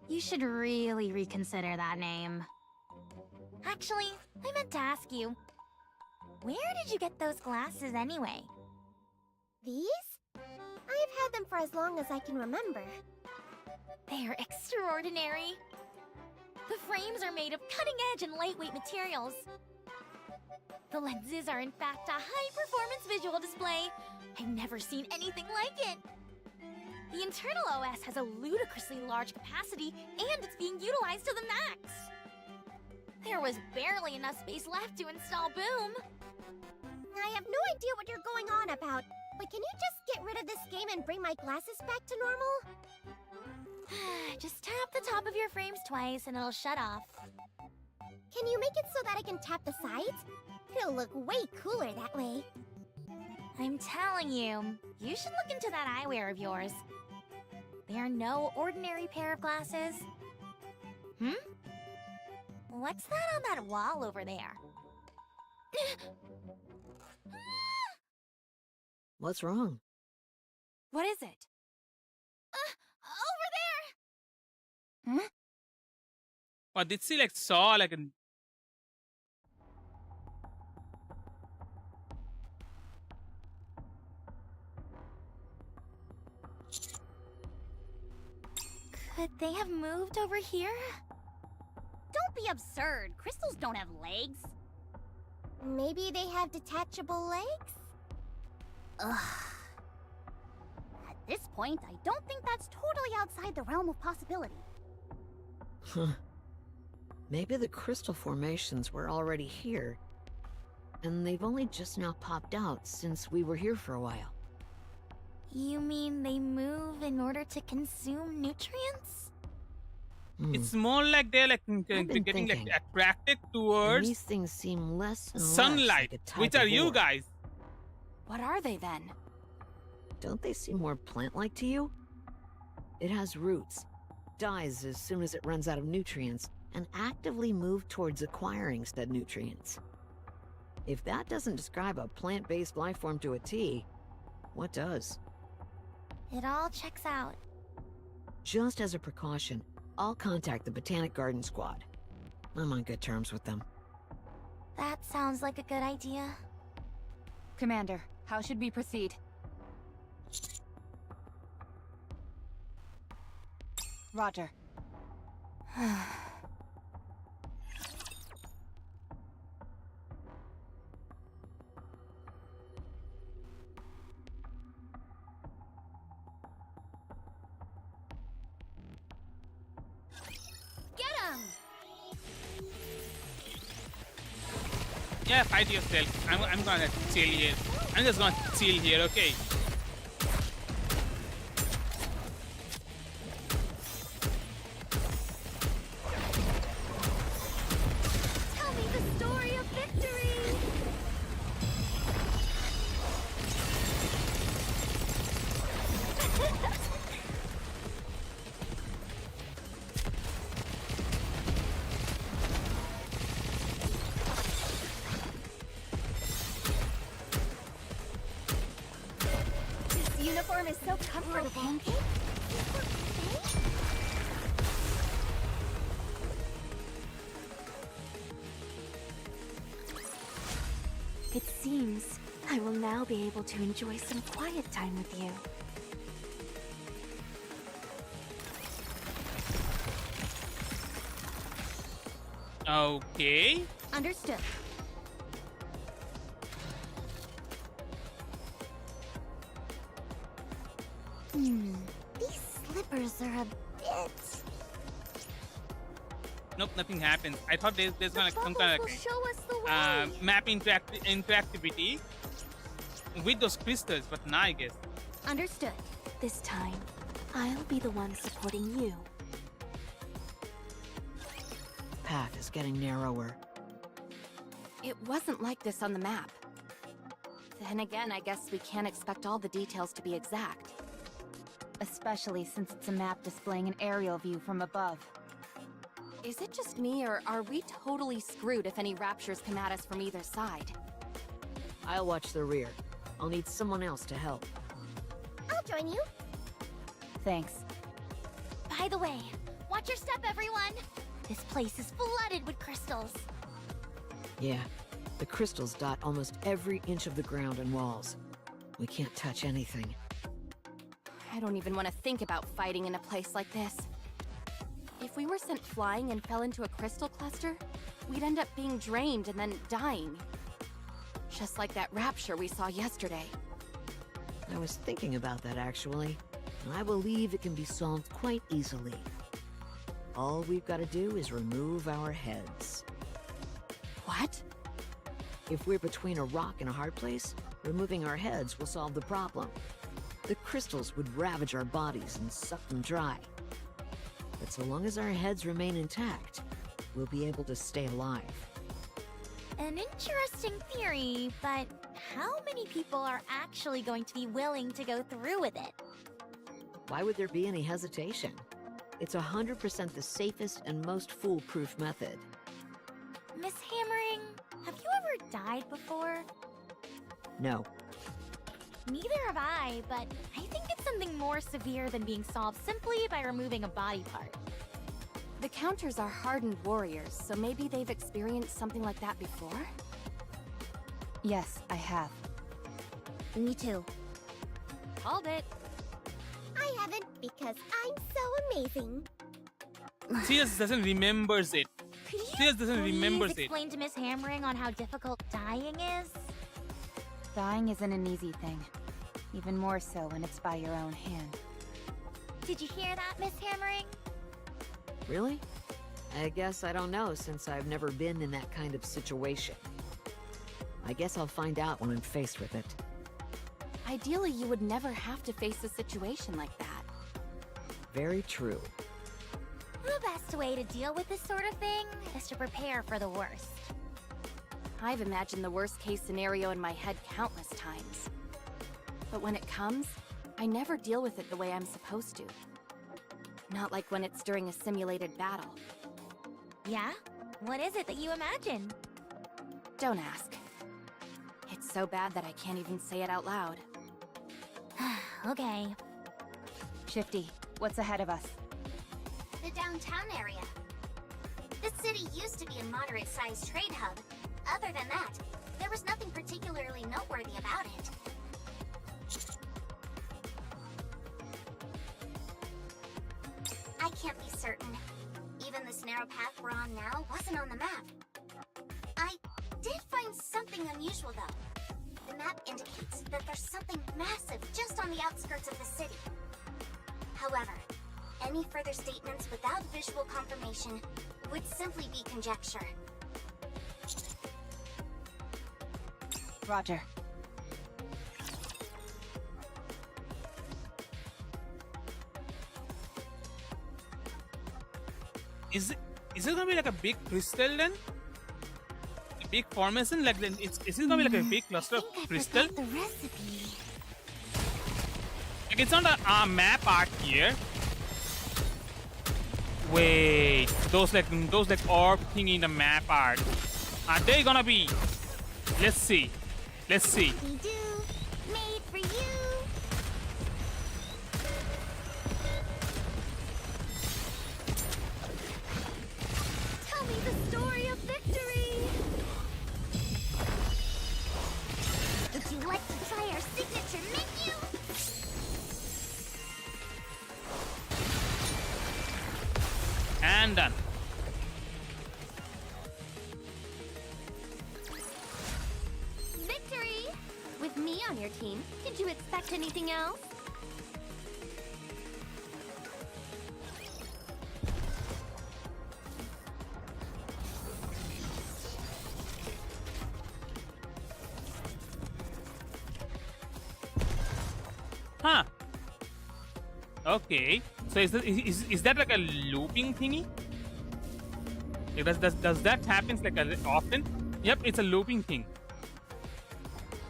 You should really reconsider that name. Actually, I meant to ask you, where did you get those glasses anyway? These? I've had them for as long as I can remember. They're extraordinary. The frames are made of cutting-edge and lightweight materials. The lenses are in fact a high-performance visual display. I've never seen anything like it. The internal OS has a ludicrously large capacity, and it's being utilized to the max. There was barely enough space left to install Boom. I have no idea what you're going on about, but can you just get rid of this game and bring my glasses back to normal? Just tap the top of your frames twice and it'll shut off. Can you make it so that I can tap the sides? It'll look way cooler that way. I'm telling you, you should look into that eyewear of yours. They are no ordinary pair of glasses. What's that on that wall over there? What's wrong? What is it? Over there! What did she like saw like an Could they have moved over here? Don't be absurd. Crystals don't have legs. Maybe they have detachable legs? Ugh. At this point, I don't think that's totally outside the realm of possibility. Maybe the crystal formations were already here, and they've only just now popped out since we were here for a while. You mean they move in order to consume nutrients? it's more like they're like been getting like thinking. attracted And towards these things seem less and sunlight, less like a type which are of you orb. guys. What are they then? Don't they seem more plant-like to you? It has roots, dies as soon as it runs out of nutrients, and actively move towards acquiring said nutrients. If that doesn't describe a plant-based life form to a T, what does? It all checks out. Just as a precaution, I'll contact the Botanic Garden Squad. I'm on good terms with them. That sounds like a good idea. Commander, how should we proceed? Roger. Yeah, fight yourself. I'm gonna chill here. I'm just gonna chill here, okay? Tell me the story of victory! This uniform is so comfortable. It seems I will now be able to enjoy some quiet time with you. Okay. Understood. These slippers are a bit... Nope, nothing happens. I thought there's gonna some Bubbles kind will of show us the way. map interactivity with those crystals, but now I guess. Understood. This time, I'll be the one supporting you. Path is getting narrower. It wasn't like this on the map. Then again, I guess we can't expect all the details to be exact. Especially since it's a map displaying an aerial view from above. Is it just me, or are we totally screwed if any raptures come at us from either side? I'll watch the rear. I'll need someone else to help. I'll join you. Thanks. By the way, watch your step, everyone. This place is flooded with crystals. Yeah, the crystals dot almost every inch of the ground and walls. We can't touch anything. I don't even want to think about fighting in a place like this. If we were sent flying and fell into a crystal cluster, we'd end up being drained and then dying. Just like that rapture we saw yesterday. I was thinking about that actually, and I believe it can be solved quite easily. All we've got to do is remove our heads. What? If we're between a rock and a hard place, removing our heads will solve the problem. The crystals would ravage our bodies and suck them dry. But so long as our heads remain intact, we'll be able to stay alive. An interesting theory, but how many people are actually going to be willing to go through with it? Why would there be any hesitation? It's 100% the safest and most foolproof method. Miss Hammering, have you ever died before? No. Neither have I, but I think it's something more severe than being solved simply by removing a body part. The Counters are hardened warriors, so maybe they've experienced something like that before? Yes, I have. Me too. Called it. I haven't because I'm so amazing. She just doesn't remembers it. Could you She just doesn't remembers it. explain to Miss Hammering on how difficult dying is? Dying isn't an easy thing. Even more so when it's by your own hand. Did you hear that, Miss Hammering? Really? I guess I don't know since I've never been in that kind of situation. I guess I'll find out when I'm faced with it. Ideally, you would never have to face a situation like that. Very true. The best way to deal with this sort of thing is to prepare for the worst. I've imagined the worst case scenario in my head countless times. But when it comes, I never deal with it the way I'm supposed to. Not like when it's during a simulated battle. Yeah? What is it that you imagine? Don't ask. It's so bad that I can't even say it out loud. Okay. Shifty, what's ahead of us? The downtown area. The city used to be a moderate-sized trade hub. Other than that, there was nothing particularly noteworthy about it. I can't be certain. Even this narrow path we're on now wasn't on the map. I did find something unusual, though. The map indicates that there's something massive just on the outskirts of the city. However, any further statements without visual confirmation would simply be conjecture. Roger. Is it gonna be like a big crystal then? A big formation? Like then is it gonna be like a big cluster of crystal? The recipe. Like it's on the map art here. Wait, those orb thing in the map art. Are they gonna be? Let's see. Let's see. We do. Made for you. Tell me the story of victory. Would you like to try our signature menu? And done. Victory! With me on your team, did you expect anything else? Huh. Okay. So is that like a looping thingy? Like does that happen like often? Yep, it's a looping thing.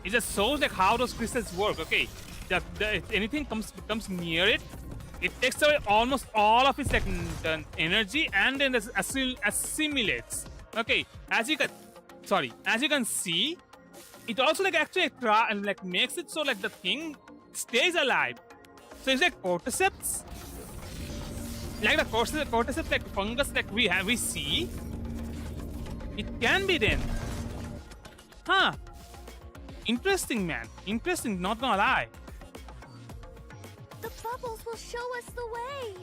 It just shows like how those crystals work. Okay, if anything comes near it, it takes away almost all of its like the energy and then assimilates. Okay, as you can see, it also like actually like makes it so like the thing stays alive. So it's like cordyceps, like the cordyceps like fungus like we see. It can be then, huh? Interesting, man. Interesting. Not gonna lie. The bubbles will show us the way.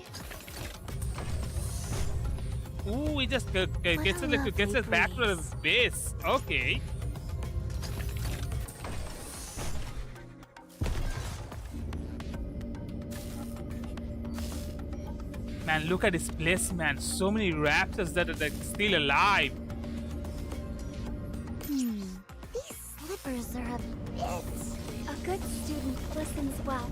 Ooh, it just gets us back to the base. Okay. Man, look at this place, man. So many raptors that are like still alive. These slippers are a bit. A good student listens well.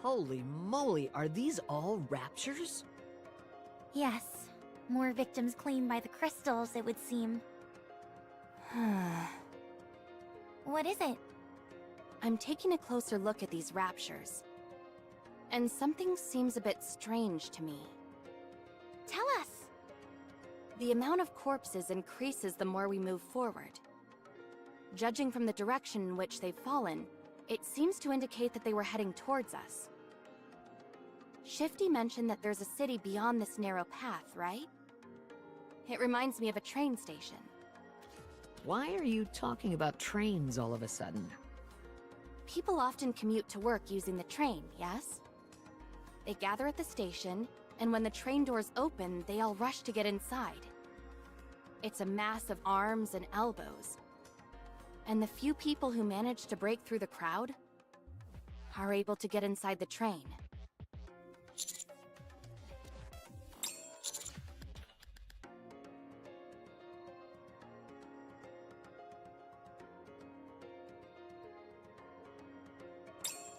Holy moly, are these all raptures? Yes. More victims claimed by the crystals, it would seem. What is it? I'm taking a closer look at these raptures. And something seems a bit strange to me. Tell us. The amount of corpses increases the more we move forward. Judging from the direction in which they've fallen, it seems to indicate that they were heading towards us. Shifty mentioned that there's a city beyond this narrow path, right? It reminds me of a train station. Why are you talking about trains all of a sudden? People often commute to work using the train, yes? They gather at the station, and when the train doors open, they all rush to get inside. It's a mass of arms and elbows. And the few people who manage to break through the crowd are able to get inside the train.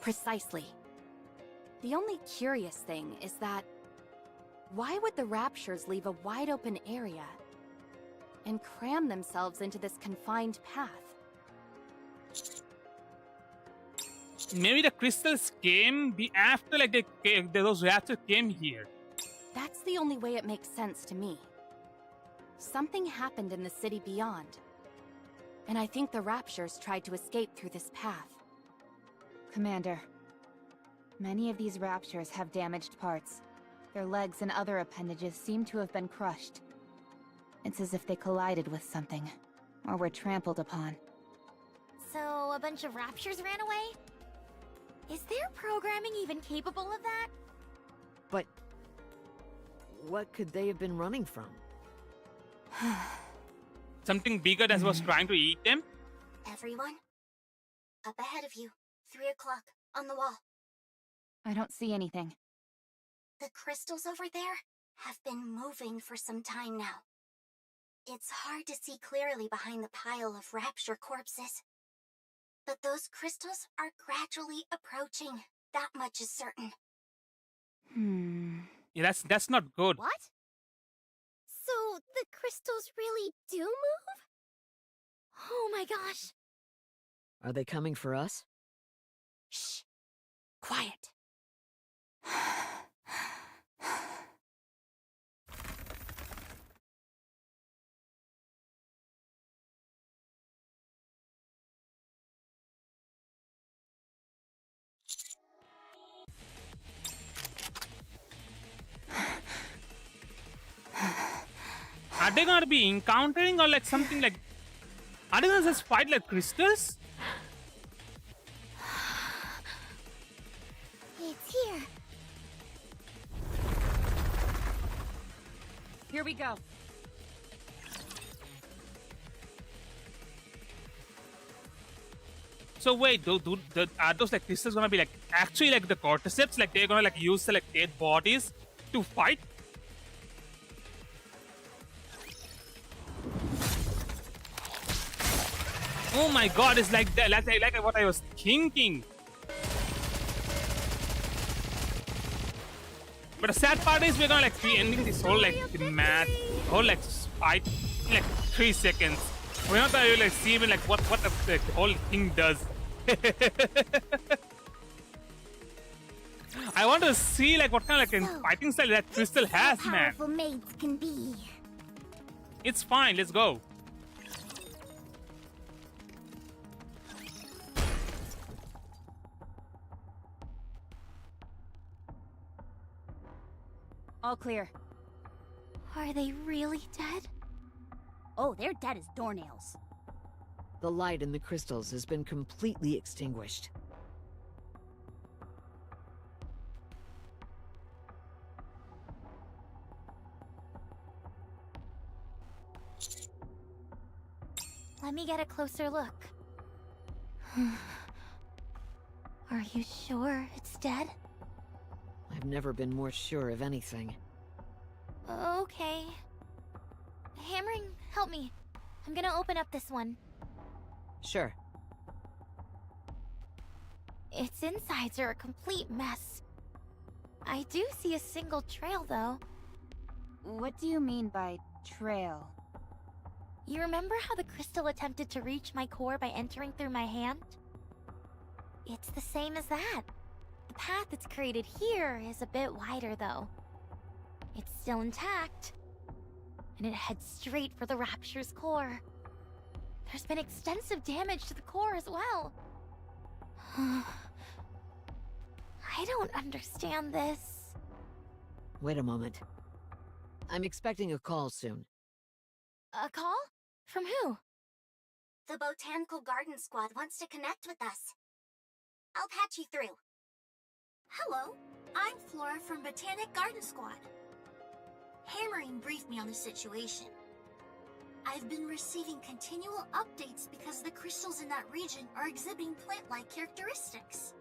Precisely. The only curious thing is that why would the Raptures leave a wide open area and cram themselves into this confined path? Maybe the crystals came after like those raptors came here. That's the only way it makes sense to me. Something happened in the city beyond, and I think the Raptures tried to escape through this path. Commander, many of these raptures have damaged parts. Their legs and other appendages seem to have been crushed. It's as if they collided with something, or were trampled upon. So, a bunch of raptures ran away? Is their programming even capable of that? But what could they have been running from? Something bigger that was trying to eat them? Everyone? Up ahead of you, 3 o'clock, on the wall. I don't see anything. The crystals over there have been moving for some time now. It's hard to see clearly behind the pile of Rapture corpses. But those crystals are gradually approaching. That much is certain. Yeah, that's not good. What? So the crystals really do move? Oh my gosh. Are they coming for us? Shh. Quiet. Are they gonna be encountering or like something like? Are they gonna just fight like crystals? It's here. Here we go. So wait, are those like crystals gonna be like actually like the cordyceps? Like they're gonna like use the like dead bodies to fight? Oh my god, it's like that, like what I was thinking. But the sad part is we're gonna like be ending this whole like whole like fight in like 3 seconds. We're not gonna really like see even like what the whole thing does. I want to see like what kind of like fighting style that crystal has, man. Powerful maids can be. It's fine, let's go. All clear. Are they really dead? Oh, they're dead as doornails. The light in the crystals has been completely extinguished. Let me get a closer look. Are you sure it's dead? I've never been more sure of anything. Okay. Hammering, help me. I'm gonna open up this one. Sure. Its insides are a complete mess. I do see a single trail, though. What do you mean by trail? You remember how the crystal attempted to reach my core by entering through my hand? It's the same as that. The path it's created here is a bit wider, though. It's still intact, and it heads straight for the Rapture's core. There's been extensive damage to the core as well. I don't understand this. Wait a moment. I'm expecting a call soon. A call? From who? The Botanical Garden Squad wants to connect with us. I'll patch you through. Hello, I'm Flora from Botanic Garden Squad. Hammering briefed me on the situation. I've been receiving continual updates because the crystals in that region are exhibiting plant-like characteristics.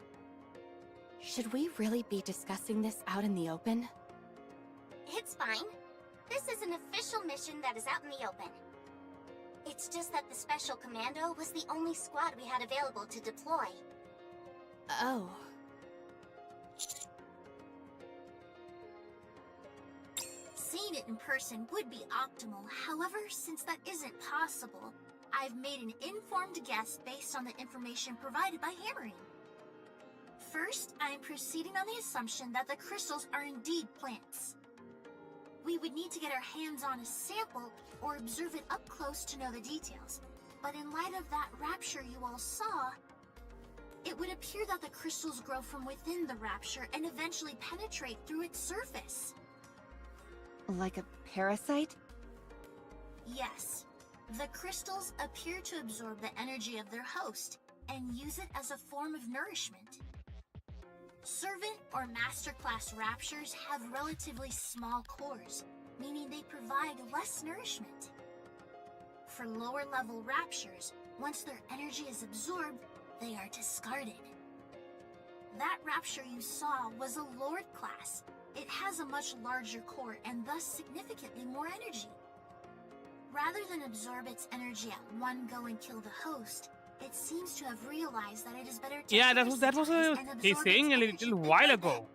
Should we really be discussing this out in the open? It's fine. This is an official mission that is out in the open. It's just that the Special Commando was the only squad we had available to deploy. Oh. Seeing it in person would be optimal. However, since that isn't possible, I've made an informed guess based on the information provided by Hammering. First, I am proceeding on the assumption that the crystals are indeed plants. We would need to get our hands on a sample or observe it up close to know the details. But in light of that rapture you all saw, it would appear that the crystals grow from within the rapture and eventually penetrate through its surface. Like a parasite? Yes. The crystals appear to absorb the energy of their host and use it as a form of nourishment. Servant or masterclass raptures have relatively small cores, meaning they provide less nourishment. For lower level raptures, Once their energy is absorbed, they are discarded. That Rapture you saw was a Lord class. It has a much larger core and thus significantly more energy. Rather than absorb its energy at one go and kill the host, it seems to have realized that it is better to Yeah, that was parasitize and he's absorb saying its a energy little bit while by ago.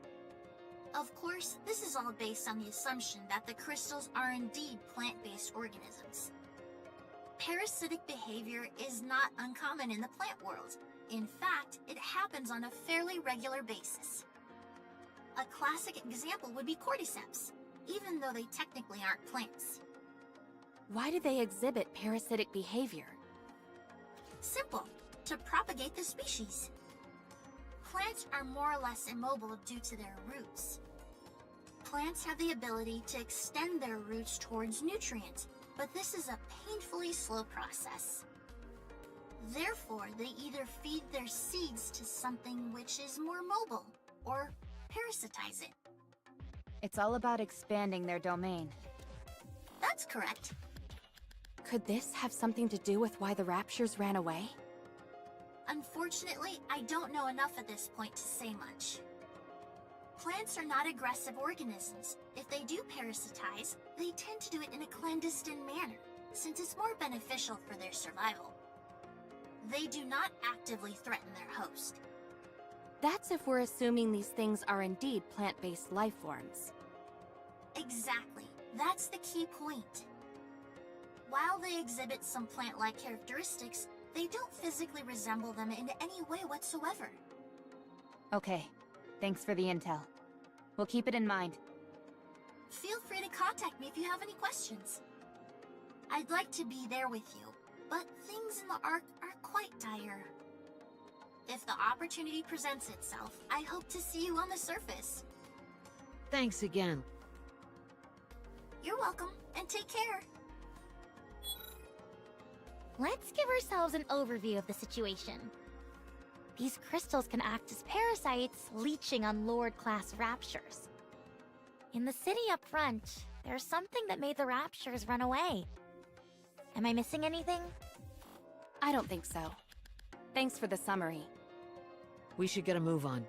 bit. Of course, this is all based on the assumption that the crystals are indeed plant-based organisms. Parasitic behavior is not uncommon in the plant world. In fact, it happens on a fairly regular basis. A classic example would be cordyceps, even though they technically aren't plants. Why do they exhibit parasitic behavior? Simple, to propagate the species. Plants are more or less immobile due to their roots. Plants have the ability to extend their roots towards nutrients, but this is a painfully slow process. Therefore, they either feed their seeds to something which is more mobile, or parasitize it. It's all about expanding their domain. That's correct. Could this have something to do with why the Raptures ran away? Unfortunately, I don't know enough at this point to say much. Plants are not aggressive organisms. If they do parasitize, they tend to do it in a clandestine manner, since it's more beneficial for their survival. They do not actively threaten their host. That's if we're assuming these things are indeed plant-based life forms. Exactly. That's the key point. While they exhibit some plant-like characteristics, they don't physically resemble them in any way whatsoever. Okay, thanks for the intel. We'll keep it in mind. Feel free to contact me if you have any questions. I'd like to be there with you, but things in the Ark are quite dire. If the opportunity presents itself, I hope to see you on the surface. Thanks again. You're welcome, and take care. Let's give ourselves an overview of the situation. These crystals can act as parasites, leeching on Lord-class Raptures. In the city up front, there's something that made the Raptures run away. Am I missing anything? I don't think so. Thanks for the summary. We should get a move on.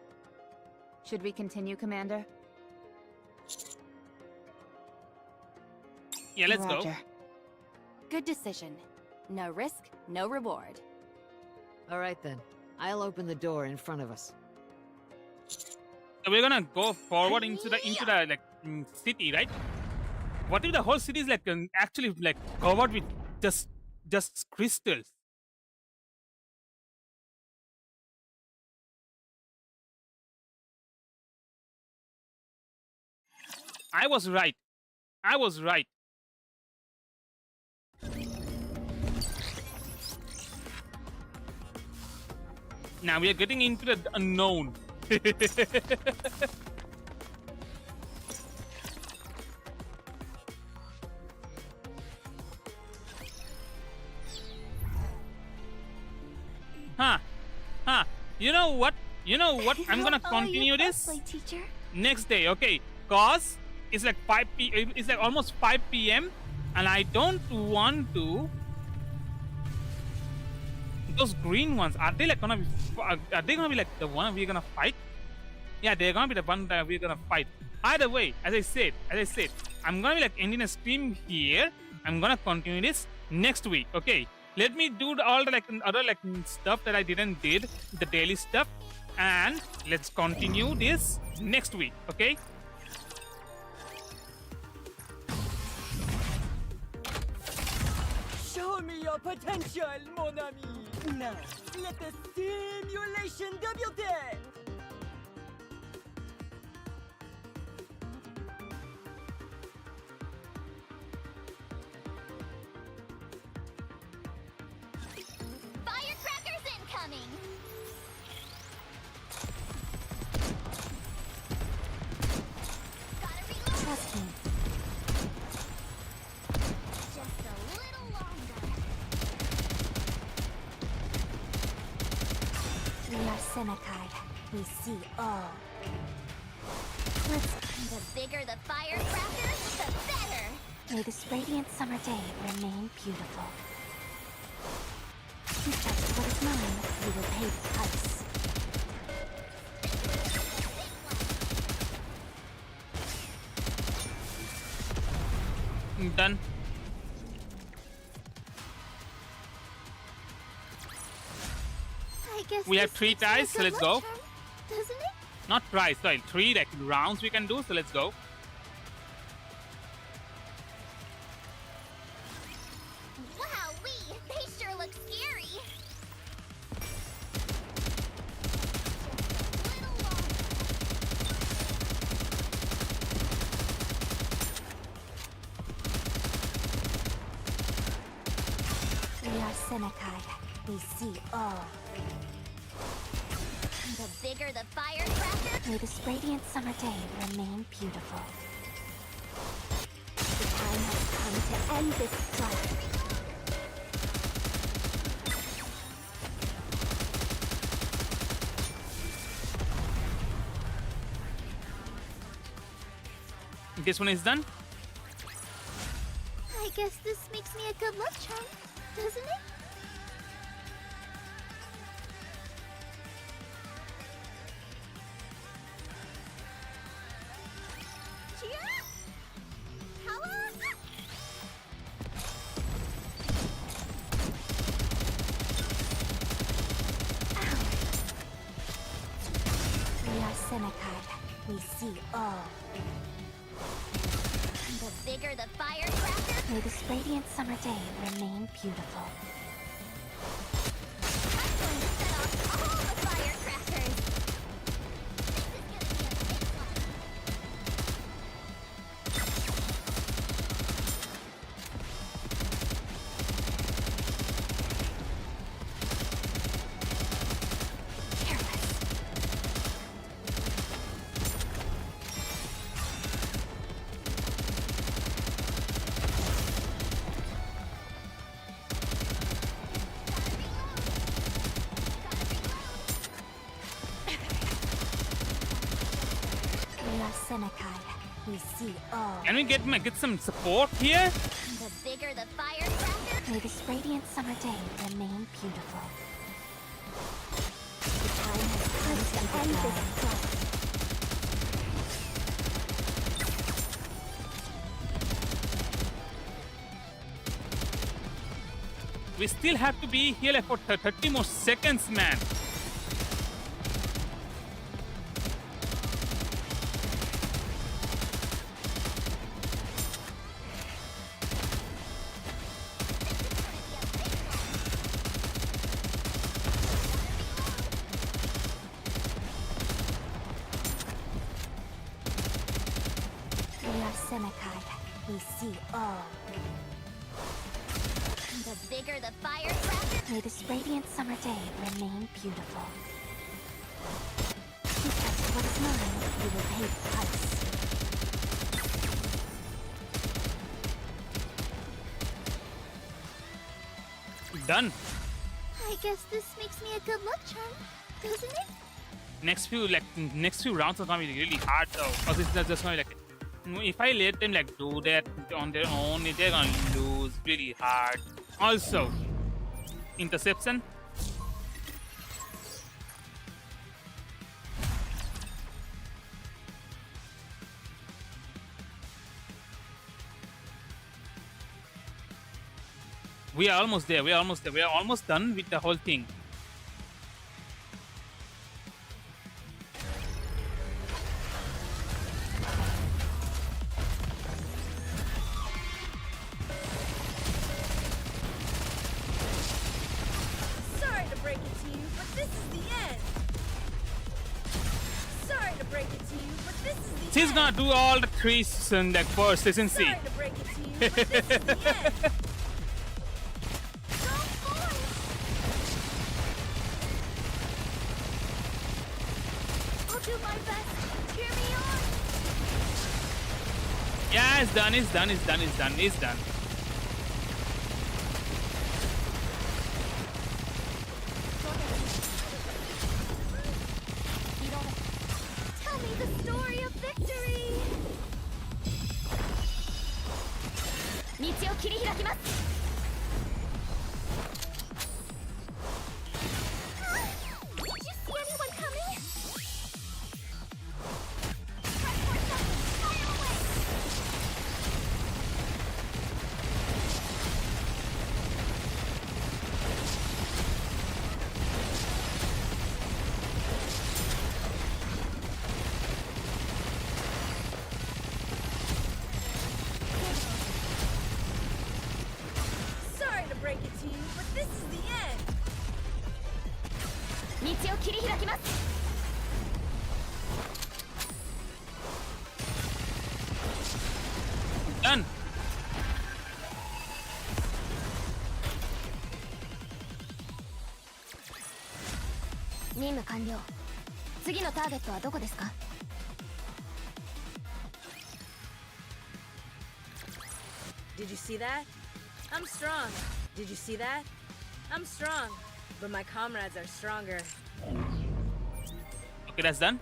Should we continue, Commander? Yeah, let's go. Roger. Good decision. No risk, no reward. All right then. I'll open the door in front of us. So we're gonna go forward into the like city, right? What if the whole city is like actually like covered with just crystals? I was right. I was right. Now we are getting into the unknown. Huh. You know what? I'm gonna continue this Teacher? next day, okay? Cause it's like it's like almost 5 p.m. and I don't want to. Those green ones, are they gonna be like the one we're gonna fight? Yeah, they're gonna be the one that we're gonna fight. Either way, as I said, I'm gonna be like ending a stream here. I'm gonna continue this next week. Okay, let me do all the like other like stuff that I didn't did, the daily stuff, and let's continue this next week. Okay. Show me your potential, mon ami. Now, let the simulation débute. Firecrackers incoming! Gotta reload! Trust me. Just a little longer. We are Senekai. We see all. Let's The bigger the firecracker, the better! may this radiant summer day remain beautiful. You touched what is mine, you will pay the price. Done. I guess We have this 3 makes me a ties, so good let's go. luck charm, doesn't it? Not tries, sorry, 3 like rounds we can do, so let's go. Wowee! They sure look scary! We are Senekai. We see all. The bigger the firecracker, May this radiant summer day remain beautiful. The time has come to end this strife. This one is done. I guess this makes me a good luck charm, doesn't it? cheer up! Holla! We are Senekai. We see all. The bigger the firecracker, May this radiant summer day remain beautiful. I'm going to set off all the firecrackers! This is gonna be a big one! We are Senekai. We see all. Can we get some support here? The bigger the firecracker, May this radiant summer day remain beautiful. The time has come to end this strife. We still have to be here like for 30 more seconds, man. We are Senekai. We see all. the bigger the firecracker, May this radiant summer day remain beautiful. You touched what is mine, you will pay the price. Done. I guess this makes me a good luck charm, doesn't it? Next few rounds are gonna be really hard though, because it's just gonna be like, if I let them like do that on their own, they're gonna lose really hard. Also, interception. We are almost there. We are almost there. We are almost done with the whole thing. Sorry to break it to you, but this is the end. Sorry to break it to you, but this is the She's end. gonna do all the trees and like first, isn't she? Sorry to break it to you, but this is the end. I'll do my best. Cheer me on. Yeah, it's done. It's done. It's done. It's done. It's done. Tell me the story of victory. 道を切り開きます完了。次のターゲットはどこですか？ Did you see that? I'm strong. Did you see that? I'm strong. But my comrades are stronger. Okay, that's done.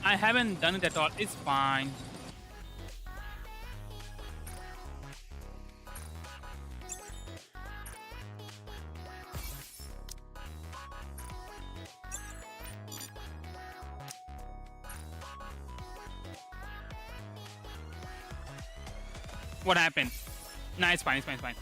I haven't done it at all. It's fine. What happened? Nah, it's fine. It's fine. It's fine.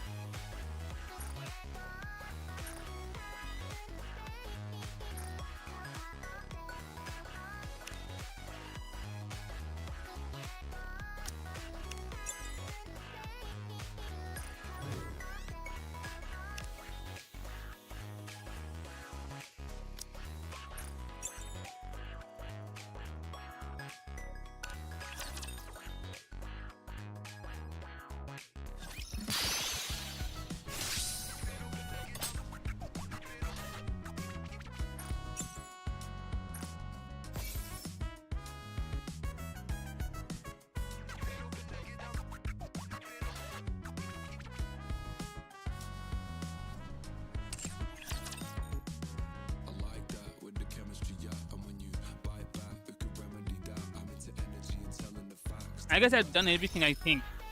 I guess I've done everything.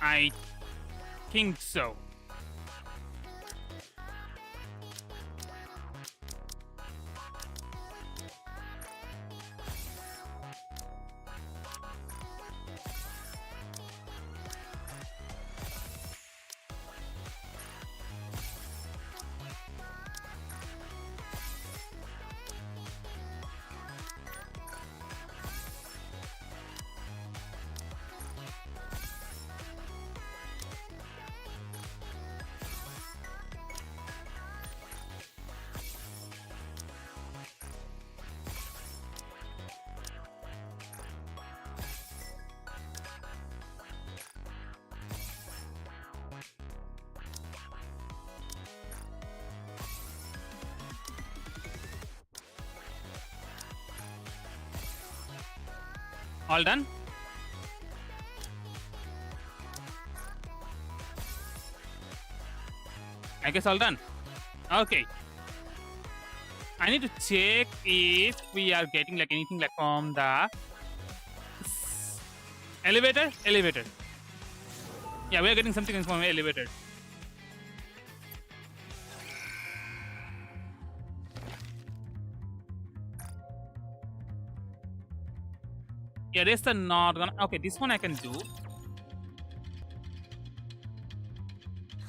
I think so. All done? I guess all done. Okay. I need to check if we are getting like anything like from the elevator. Yeah, we are getting something from the elevator. Yeah, this is not gonna. Okay, this one I can do.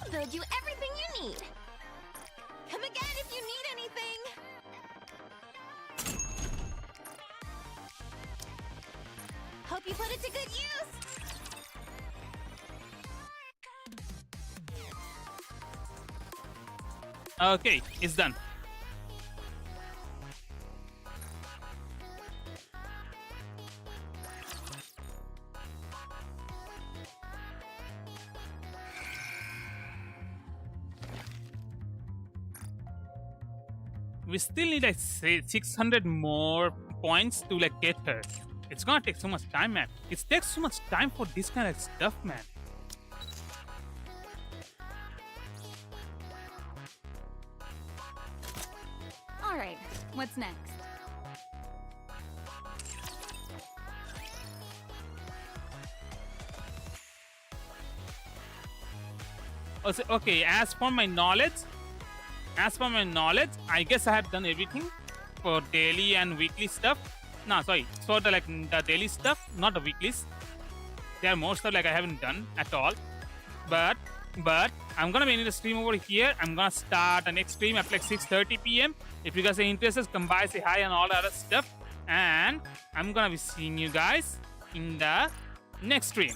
I'll build you everything you need. Come again if you need anything. Hope you put it to good use. Okay, it's done. We still need like say 600 more points to like get her. It's gonna take so much time, man. It takes so much time for this kind of stuff, man. All right, what's next? Also, okay, as for my knowledge, I guess I have done everything for daily and weekly stuff. No, sorry, for the like the daily stuff, not the weeklies. There are more stuff like I haven't done at all. But But I'm gonna be ending the stream over here. I'm gonna start the next stream at like 6:30 p.m. If you guys are interested, come by, say hi, and all the other stuff. And I'm gonna be seeing you guys in the next stream.